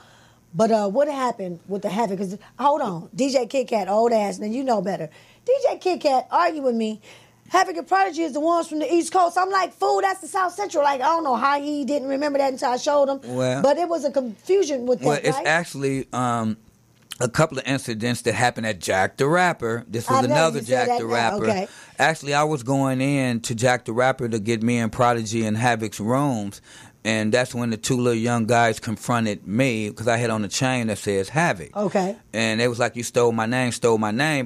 D: But what happened with the Havoc? Because hold on, DJ Kit Kat, old ass, and you know better. DJ Kit Kat argued with me. Havoc and Prodigy is the ones from the East Coast. I'm like, fool, that's the South Central. Like, I don't know how he didn't remember that until I showed him.
M: Well,
D: but it was a confusion with that,
M: Well, it's
D: right?
M: actually a couple of incidents that happened at Jack the Rapper. This was another Jack the Rapper.
D: Okay.
M: Actually, I was going in to Jack the Rapper to get me and Prodigy in Havoc's rooms. And that's when the two little young guys confronted me because I had on a chain that says Havoc.
D: Okay.
M: And they was like, you stole my name.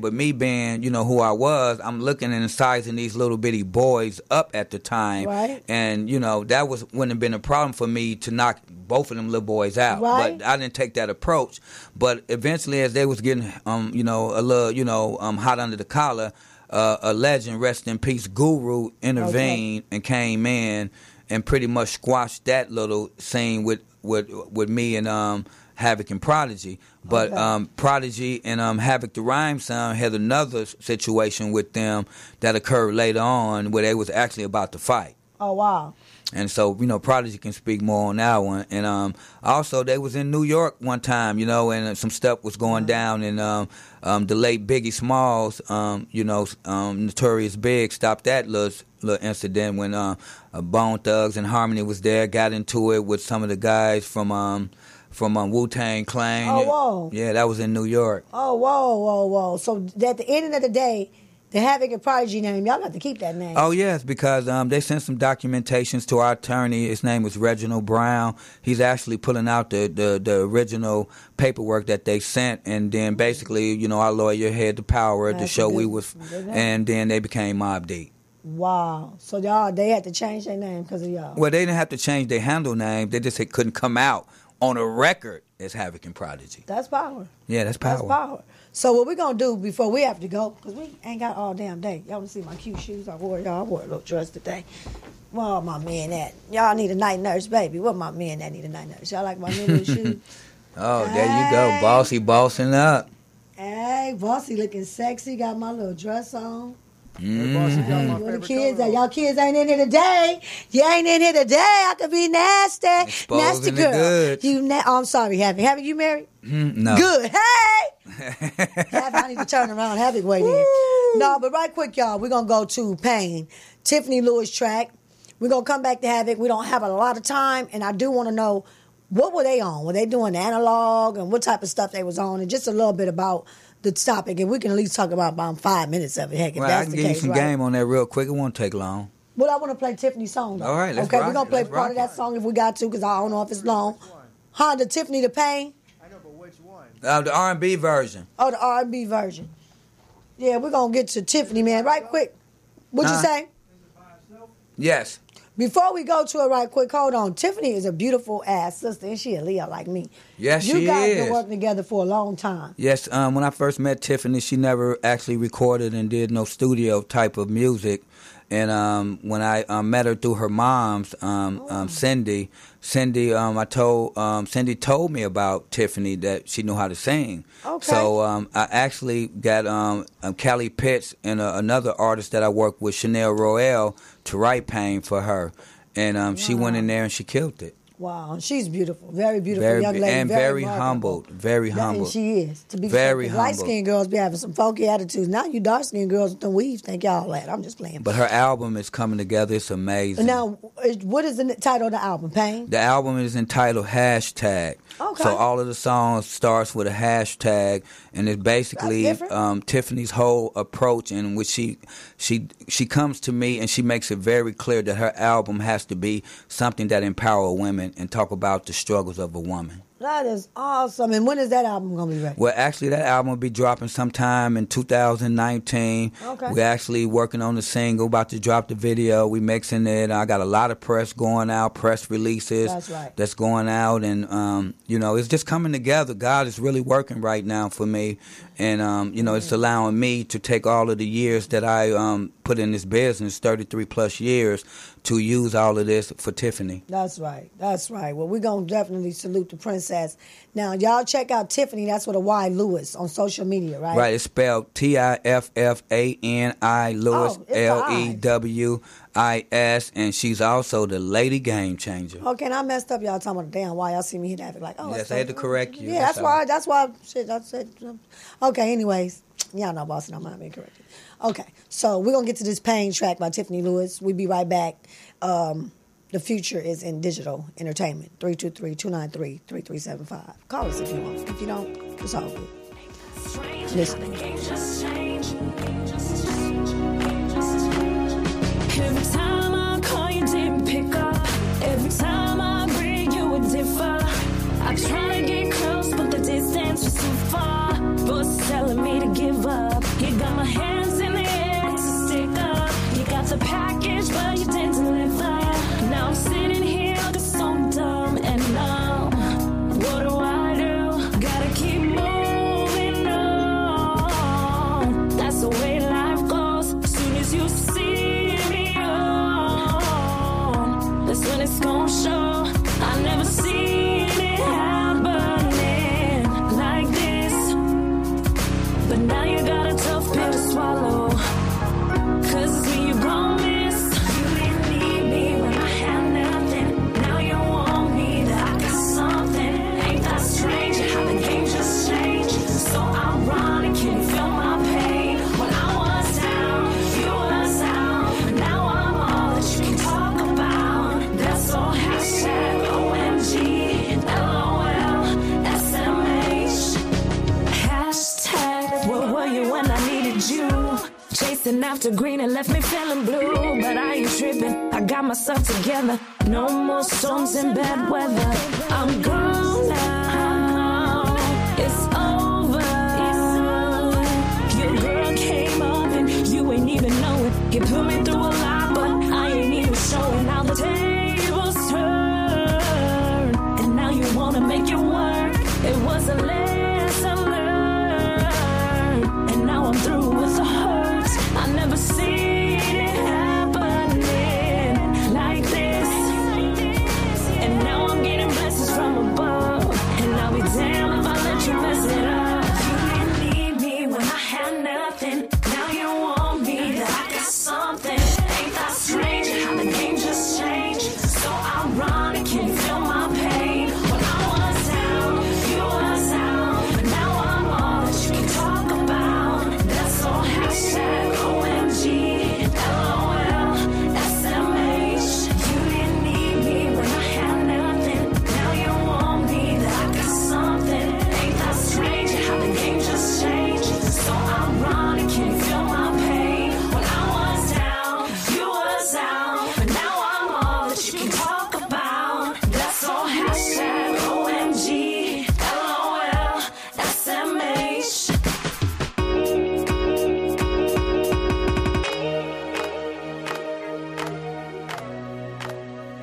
M: But me being, who I was, I'm looking and sizing these little bitty boys up at the time.
D: Right.
M: And, that wouldn't have been a problem for me to knock both of them little boys out.
D: Right.
M: But I didn't take that approach. But eventually, as they was getting, a little, hot under the collar, a legend, rest in peace, Guru, intervened and came in and pretty much squashed that little scene with me and Havoc and Prodigy. But Prodigy and Havoc the Rhyme Son had another situation with them that occurred later on where they was actually about to fight.
D: Oh, wow.
M: And so, Prodigy can speak more on that one. And also, they was in New York one time, and some stuff was going down. And the late Biggie Smalls, Notorious Big, stopped that little incident when Bone Thugs and Harmony was there, got into it with some of the guys from Wu-Tang Clan.
D: Oh, whoa.
M: Yeah, that was in New York.
D: Oh, whoa. So at the end of the day, the Havoc and Prodigy name, y'all got to keep that name.
M: Oh, yes, because they sent some documentations to our attorney. His name was Reginald Brown. He's actually pulling out the original paperwork that they sent, and then basically, our lawyer had the power to show we was, and then they became Mobb Deep.
D: Wow. So they had to change their name because of y'all.
M: Well, they didn't have to change their handle name. They just couldn't come out on a record as Havoc and Prodigy.
D: That's power.
M: Yeah, that's power.
D: That's power. So what we going to do before we have to go, because we ain't got all damn day. Y'all want to see my cute shoes I wore? I wore a little dress today. Where all my men at? Y'all need a night nurse, baby. Where my men at need a night nurse? Y'all like my men shoes?
M: Oh, there you go. Bossy bossing up.
D: Hey, Bossy looking sexy. Got my little dress on.
F: Mm-hmm.
D: Y'all kids ain't in here today. You ain't in here today. I could be nasty. Nasty girl.
M: Good.
D: I'm sorry, Havoc. Havoc, you married?
M: No.
D: Good. Hey! Havoc, I need to turn around. Havoc, wait in. No, but right quick, y'all, we're going to go to Pain. Tiffany Lewis track. We're going to come back to Havoc. We don't have a lot of time, and I do want to know, what were they on? Were they doing analog, and what type of stuff they was on, and just a little bit about the topic, and we can at least talk about 5 minutes of it. Heck, if
M: well,
D: that's
M: I
D: the
M: can
D: case,
M: give you some game on that real quick. It won't take long.
D: Well, I want to play Tiffany's song, though.
M: All right, let's
D: okay,
M: rock
D: we're going to play part of that song if we got to, because I don't know if it's long. The Tiffany the Pain?
F: I know, but which one?
M: The R&B version.
D: Oh, the R&B version. Yeah, we're going to get to Tiffany, man, right quick. What'd you say?
M: Yes.
D: Before we go to it right quick, hold on. Tiffany is a beautiful ass sister, and she a Leo like me.
M: Yes, she is.
D: You guys been working together for a long time.
M: Yes, when I first met Tiffany, she never actually recorded and did no studio type of music. And when I met her through her mom's, Cindy, Cindy told me about Tiffany, that she knew how to sing.
D: Okay.
M: So I actually got Callie Pitts and another artist that I work with, Chanel Royale, to write Pain for her. And she went in there and she killed it.
D: Wow, and she's beautiful, very beautiful young lady,
M: and very
D: remarkable.
M: humbled, very humbled.
D: And she is. To be
M: very
D: humble. Light-skinned girls be having some funky attitudes. Now you dark-skinned girls with the weaves think y'all that. I'm just playing.
M: But her album is coming together. It's amazing.
D: Now, what is the title of the album? Pain?
M: The album is entitled Hashtag.
D: Okay.
M: So all of the songs starts with a hashtag, and it's basically Tiffany's whole approach in which she comes to me and she makes it very clear that her album has to be something that empower women and talk about the struggles of a woman.
D: That is awesome. And when is that album going to be ready?
M: Well, actually, that album will be dropping sometime in 2019.
D: Okay.
M: We're actually working on the single, about to drop the video. We mixing it. I got a lot of press going out, press releases that's going out. And, it's just coming together. God is really working right now for me. And, it's allowing me to take all of the years that I put in this business, 33-plus years, to use all of this for Tiffany.
D: That's right. That's right. Well, we're going to definitely salute the princess. Now, y'all check out Tiffany, that's with a Y, Lewis, on social media, right?
M: Right. It's spelled Tiffani, Lewis, Lewi. and she's also the Lady Game Changer.
D: Okay, and I messed up. Y'all talking about the damn why y'all see me hit that like, oh,
M: Yes, I had to correct you.
D: Yeah, that's why. Shit, I said. Okay, anyways, y'all know Boston don't mind being corrected. Okay, so we're gonna get to this Pain track by Tiffany Lewis. We'll be right back. The future is in digital entertainment. 323-293-3375. Call us if you want. If you don't, it's all good. Listen.
N: Every time I call, you didn't pick up. Every time I bring you a differ. I try to get close, but the distance was too far. Voices telling me to give up. You got my hands in the air to stick up. You got the package, but you didn't deliver. Now I'm sitting here looking so dumb and numb. What do I do? Gotta keep moving on. That's the way life goes. As soon as you see me on, that's when it's gonna show. I never seen it happening like this. But now you got a tough pill to swallow. 'Cause it's me you gon' miss. You didn't need me when I had nothing. Now you want me, that I got something. Ain't that strange how the game just changed? So ironic, can you feel my pain? When I was down, you was out. Now I'm all that you can talk about. That's all hashtag OMG, LOL, SMH. Hashtag, where were you when I needed you? Chasing after green and left me feeling blue. But I ain't tripping, I got myself together. No more storms and bad weather. I'm gone now, it's over. Your girl came up and you ain't even know it. You put me through a lot, but I ain't even showing. Now the tables turn, and now you wanna make it work. It was a lesson learned, and now I'm through with the hurt. I never seen it happening like this. And now I'm getting blessings from above. And I'll be damned if I let you mess it up. You didn't need me when I had nothing. Now you want me, that I got something. Ain't that strange how the game just changed? So ironic, can you feel my pain? When I was down, you was out. But now I'm all that you can talk about. That's all hashtag OMG, LOL, SMH. You didn't need me when I had nothing. Now you want me, that I got something. Ain't that strange how the game just changed? So ironic, can you feel my pain? When I was down, you was out. But now I'm all that you can talk about. That's all hashtag OMG, LOL, SMH.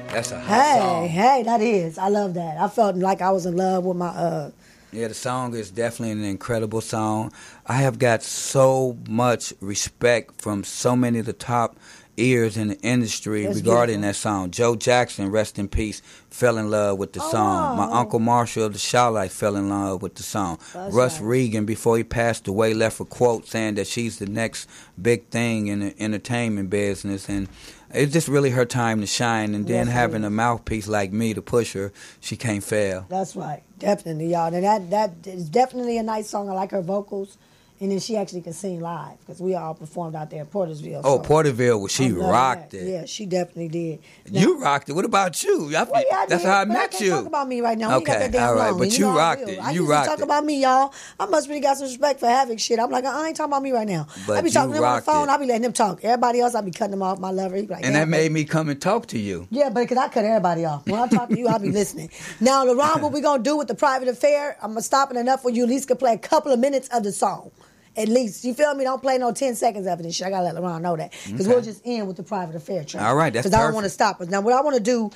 M: That's a hot song.
D: Hey, that is. I love that. I felt like I was in love with my
M: Yeah, the song is definitely an incredible song. I have got so much respect from so many of the top ears in the industry
D: That's
M: regarding
D: beautiful.
M: that song. Joe Jackson, rest in peace, fell in love with the song. My Uncle Marshall of the Shaw Life fell in love with the song.
D: That's
M: Russ
D: right.
M: Regan, before he passed away, left a quote saying that she's the next big thing in the entertainment business. And it's just really her time to shine. And then
D: Yes, it
M: having
D: is.
M: a mouthpiece like me to push her, she can't fail.
D: That's right. Definitely, y'all. And that is definitely a nice song. I like her vocals. And then she actually can sing live because we all performed out there in Portersville.
M: Oh,
D: so
M: Porterville, well, she
D: I love
M: rocked
D: that.
M: it.
D: Yeah, she definitely did.
M: You rocked it. What about you?
D: Well, yeah, I
M: That's
D: did,
M: how I
D: but
M: met
D: can't
M: you.
D: Talk about me right now. We
M: Okay,
D: got that damn
M: all right,
D: long,
M: but
D: and
M: you
D: know I
M: rocked
D: will.
M: it.
D: I
M: You
D: used
M: rocked
D: to talk
M: it.
D: about me, y'all. I must really got some respect for Havoc shit. I'm like, I ain't talking about me right now.
M: But
D: I be
M: you
D: talking to him on the
M: rocked
D: phone.
M: it.
D: I be letting him talk. Everybody else, I be cutting them off. My lover, he be like,
M: And
D: damn,
M: that made me come and talk to you.
D: yeah, but because I cut everybody off. When I talk to you, I be listening. Now, LaRon, what we going to do with the private affair, I'm going to stop it enough where you at least can play a couple of minutes of the song. At least. You feel me? Don't play no 10 seconds of it and shit. I got to let LaRon know that. Because
M: Okay.
D: we'll just end with the private affair track.
M: All right, that's
D: Because I don't want to
M: perfect.
D: stop us. Now, what I want to do,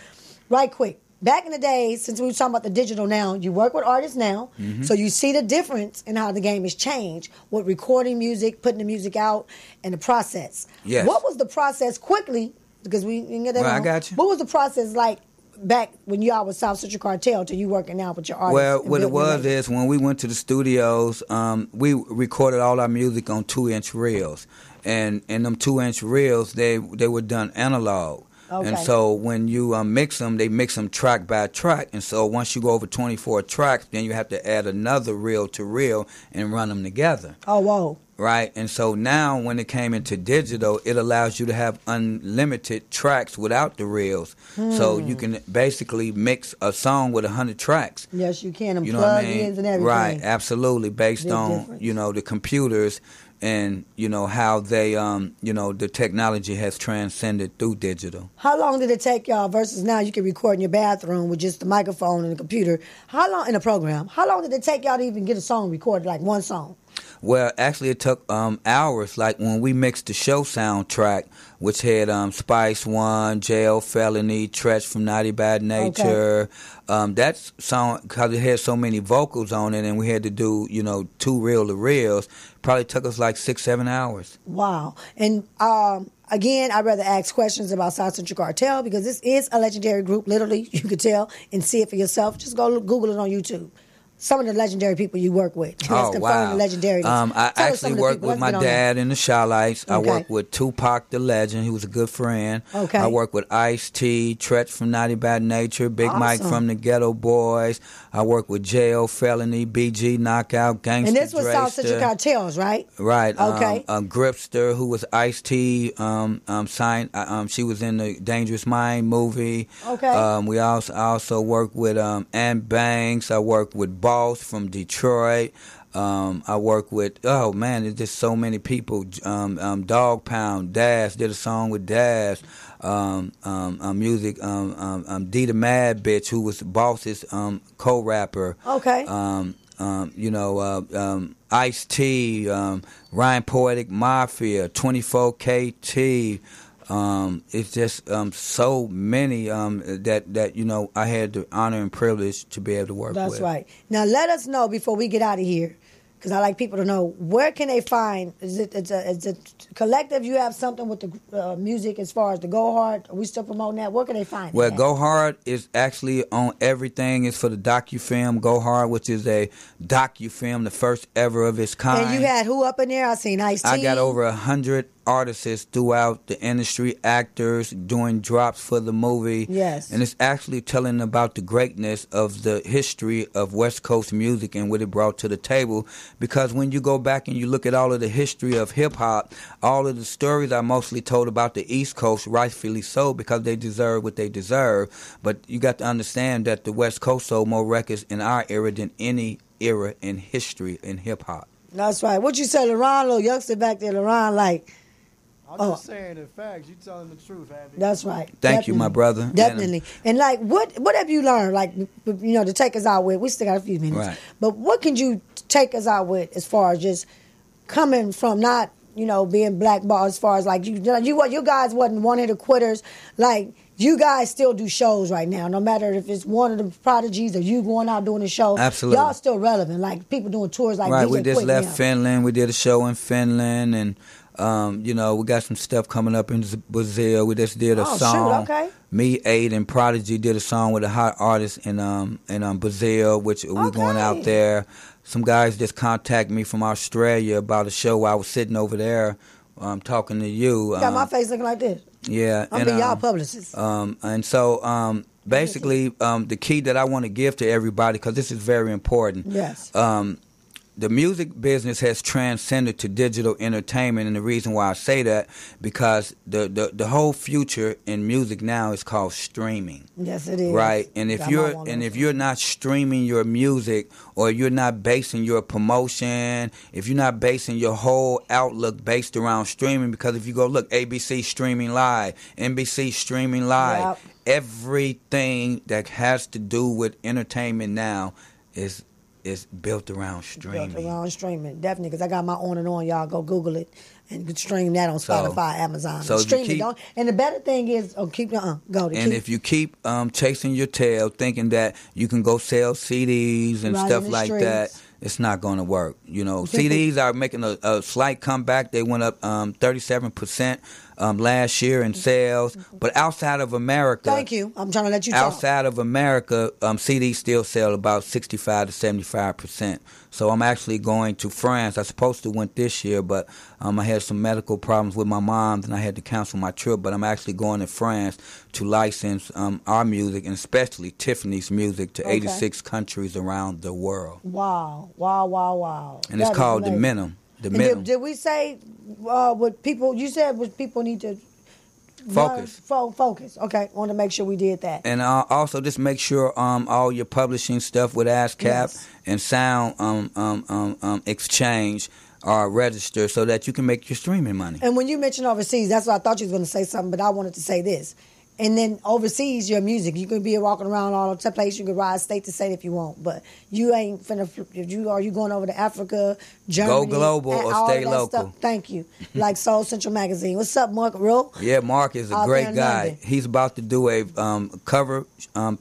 D: right quick, back in the days, since we were talking about the digital now, you work with artists now,
M: Mm-hmm.
D: so you see the difference in how the game has changed with recording music, putting the music out, and the process.
M: Yes.
D: What was the process quickly, because we didn't get that
M: Well, I
D: long.
M: got you.
D: What was the process like back when y'all was South Central Cartel till you working now with your artists?
M: Well,
D: and
M: what it
D: building your
M: was
D: label?
M: is when we went to the studios, we recorded all our music on 2-inch reels. and them 2-inch reels, they were done analog.
D: Okay.
M: And so when you mix them, they mix them track by track. And so once you go over 24 tracks, then you have to add another reel to reel and run them together.
D: Oh, whoa.
M: Right? And so now when it came into digital, it allows you to have unlimited tracks without the reels. So you can basically mix a song with 100 tracks.
D: Yes, you can. And
M: You know what I mean?
D: plug-ins and everything.
M: Right, absolutely. Based
D: Big
M: on,
D: difference.
M: the computers and, how they, the technology has transcended through digital.
D: How long did it take y'all versus now you can record in your bathroom with just the microphone and the computer? How long in a program? How long did it take y'all to even get a song recorded, like one song?
M: Well, actually, it took hours. Like when we mixed the show soundtrack, which had Spice One, Jail Felony, Tretch from Naughty Bad Nature. That song, because it had so many vocals on it, and we had to do, 2 reel-to-reels, probably took us like 6-7 hours.
D: Wow. And again, I'd rather ask questions about South Central Cartel because this is a legendary group. Literally, you could tell and see it for yourself. Just go Google it on YouTube. Some of the legendary people you work with.
M: Oh, wow.
D: The legendary.
M: I actually worked with my dad in the Chi-Lites.
D: Okay.
M: I worked with Tupac the Legend. He was a good friend.
D: Okay.
M: I worked with Ice-T, Tretch from Naughty Bad Nature, Big Mike from the Ghetto Boys. I worked with Jail Felony, BG Knockout, Gangsta
D: And this was South
M: Drayster.
D: Central Cartels, right?
M: Right.
D: Okay.
M: Gripster, who was Ice-T, signed. She was in the Dangerous Mind movie.
D: Okay.
M: I also worked with Ann Banks. I worked with Boss from Detroit. I work with, there's just so many people. Dog Pound, Dash, did a song with Dash. Music, D the Mad Bitch, who was Boss's co-rapper.
D: Okay.
M: Ice-T, Ryan Poetic Mafia, 24KT. It's just so many that I had the honor and privilege to be able to work with.
D: That's right. Now let us know before we get out of here, because I like people to know, where can they find? Is it collective? You have something with the music as far as the Go Hard? Are we still promoting that? Where can they find it?
M: Well, Go Hard is actually on everything. It's for the docu-film Go Hard, which is a docu-film, the first ever of its kind.
D: And you had who up in there? I seen Ice-T.
M: I got over 100 artists throughout the industry, actors doing drops for the movie.
D: Yes.
M: And it's actually telling about the greatness of the history of West Coast music and what it brought to the table. Because when you go back and you look at all of the history of hip-hop, all of the stories are mostly told about the East Coast, rightfully so, because they deserve what they deserve. But you got to understand that the West Coast sold more records in our era than any era in history in hip-hop.
D: That's right. What you say, LaRon, little youngster back there, LaRon, like...
F: I'm just saying the facts. You telling the truth, Abby.
D: That's right.
M: Thank you, my brother.
D: Definitely. And like, what have you learned? Like, to take us out with. We still got a few minutes.
M: Right.
D: But what can you take us out with as far as just coming from not, being blackballed? As far as like you guys wasn't one-hitter quitters. Like, you guys still do shows right now, no matter if it's one of the prodigies or you going out doing a show.
M: Absolutely.
D: Y'all still relevant. Like, people doing tours like
M: right.
D: DJ
M: We just
D: Quick
M: left
D: now.
M: Finland. We did a show in Finland, and we got some stuff coming up in Brazil. We just did a song.
D: Shoot, okay.
M: Me, Aid, and Prodigy did a song with a hot artist in Brazil, which we're going out there. Some guys just contacted me from Australia about a show where I was sitting over there talking to you.
D: You got my face looking like this.
M: Yeah.
D: I'm be y'all publicist.
M: And so basically the key that I want to give to everybody, because this is very important.
D: Yes.
M: The music business has transcended to digital entertainment, and the reason why I say that, because the whole future in music now is called streaming.
D: Yes, it is.
M: Right, and if you're not streaming your music, or you're not basing your promotion, if you're not basing your whole outlook based around streaming, because if you go look, ABC streaming live, NBC streaming live, everything that has to do with entertainment now is built around streaming.
D: Built around streaming, definitely, because I got my on and on. Y'all go Google it and you can stream that on Spotify, Amazon.
M: So
D: stream it, and the better thing is,
M: if you keep chasing your tail, thinking that you can go sell CDs and stuff like that, it's not going to work. CDs are making a slight comeback. They went up 37%. last year in sales. But outside of America,
D: thank you. I'm trying to let you talk.
M: Outside of America, CDs still sell about 65 to 75%. So I'm actually going to France. I was supposed to went this year, but I had some medical problems with my mom, and I had to cancel my trip. But I'm actually going to France to license our music, and especially Tiffany's music, to 86 countries around the world.
D: Wow, wow, wow, wow.
M: And it's called The Minimum.
D: Did we say what people, you said what people need to
M: focus?
D: Focus. Okay, want to make sure we did that.
M: And also just make sure all your publishing stuff with ASCAP and Sound Exchange are registered so that you can make your streaming money.
D: And when you mentioned overseas, that's what I thought you was going to say something, but I wanted to say this. And then overseas, your music, you could be walking around all over the place. You could ride state to state if you want, but you ain't finna. Are you going over to Africa, Germany?
M: Go global or stay local.
D: Stuff? Thank you. Like Soul Central Magazine. What's up, Mark? Real?
M: Yeah, Mark is a great guy. London. He's about to do a cover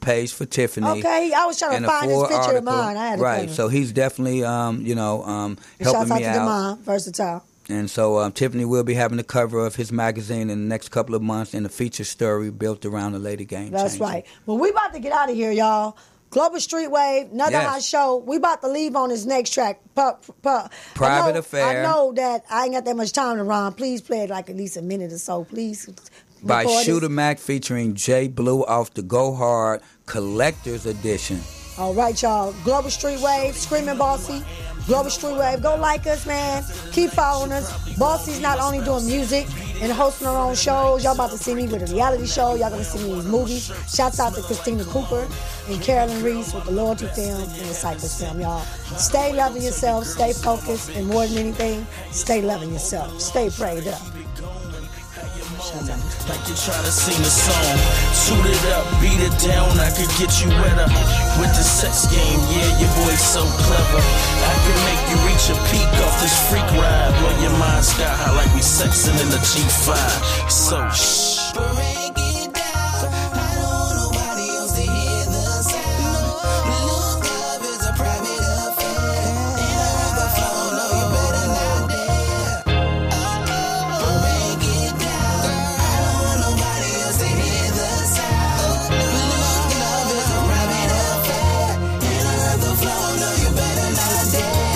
M: page for Tiffany.
D: Okay, I was trying to find this picture of mine. I had
M: right. So he's definitely helping me out.
D: Shouts out to Demond, versatile.
M: And so Tiffany will be having the cover of his magazine in the next couple of months and a feature story built around the Lady Game
D: That's
M: Changer.
D: right. Well, we about to get out of here, y'all. Global Street Wave, another hot show. We about to leave on this next track.
M: Private Affair.
D: I know that I ain't got that much time to rhyme. Please play it like at least a minute or so, please.
M: By Shooter Mac featuring J Blue off the Go Hard Collector's Edition.
D: All right, y'all. Global Street Wave, Screamin' Boscee. Global Street Wave. Go like us, man. Keep following us. Bossee's not only doing music and hosting her own shows. Y'all about to see me with a reality show. Y'all going to see me in these movies. Shouts out to Christina Cooper and Carolyn Reese with the Loyalty film and the Cypress film, y'all. Stay loving yourself. Stay focused. And more than anything, stay loving yourself. Stay prayed up.
C: Like you're trying to sing a song. Shoot it up, beat it down, I could get you wetter. With the sex game, yeah, your boy's so clever. I can make you reach a peak off this freak ride. Blow your mind sky high like we sexing in the G5. So shh. Break it down. I don't want nobody else to hear the sound. Love is a private affair. And I have a flow, no, you better not dare. Break it down. I don't want nobody else to hear the sound. Love is a private affair. And I have a flow, no, you better not dare.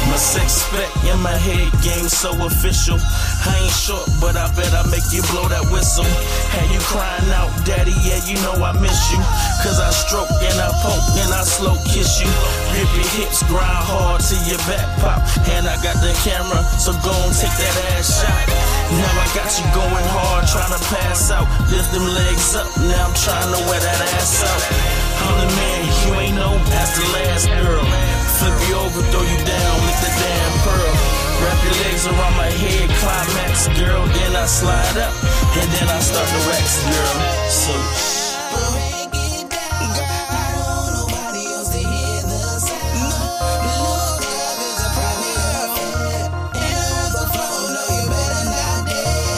C: My sex spec in my head game so official. I ain't short, but I bet I make you blow that whistle. Had you crying out, daddy, yeah, you know I miss you. Cause I stroke and I poke and I slow kiss you. Grip your hips, grind hard till your back pop. And I got the camera, so go and take that ass shot. Now I got you going hard, trying to pass out. Lift them legs up, now I'm trying to wear that ass out. I'm the man, you ain't know, that's the last girl. Flip you over, throw you down, lick the damn pearl. Wrap your legs around my head, climax, girl. Then I slide up, and then I start to wax, girl. So break it down, girl. I don't want nobody else to hear the sound. Love is a private affair, and I have a flow, no, you better not dare.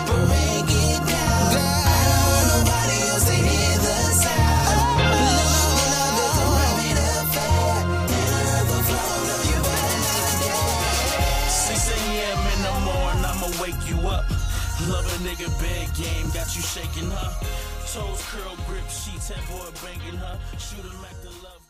C: Break it down, girl. I don't want nobody else to hear the sound. Love is a private affair, and I have a flow, no, you better not dare. 6 a.m. in the morning, I'ma wake you up. Love a nigga, bad game, got you shaking, huh? Toes curl, grip sheets, head boy banging, huh? Shoot him at the love.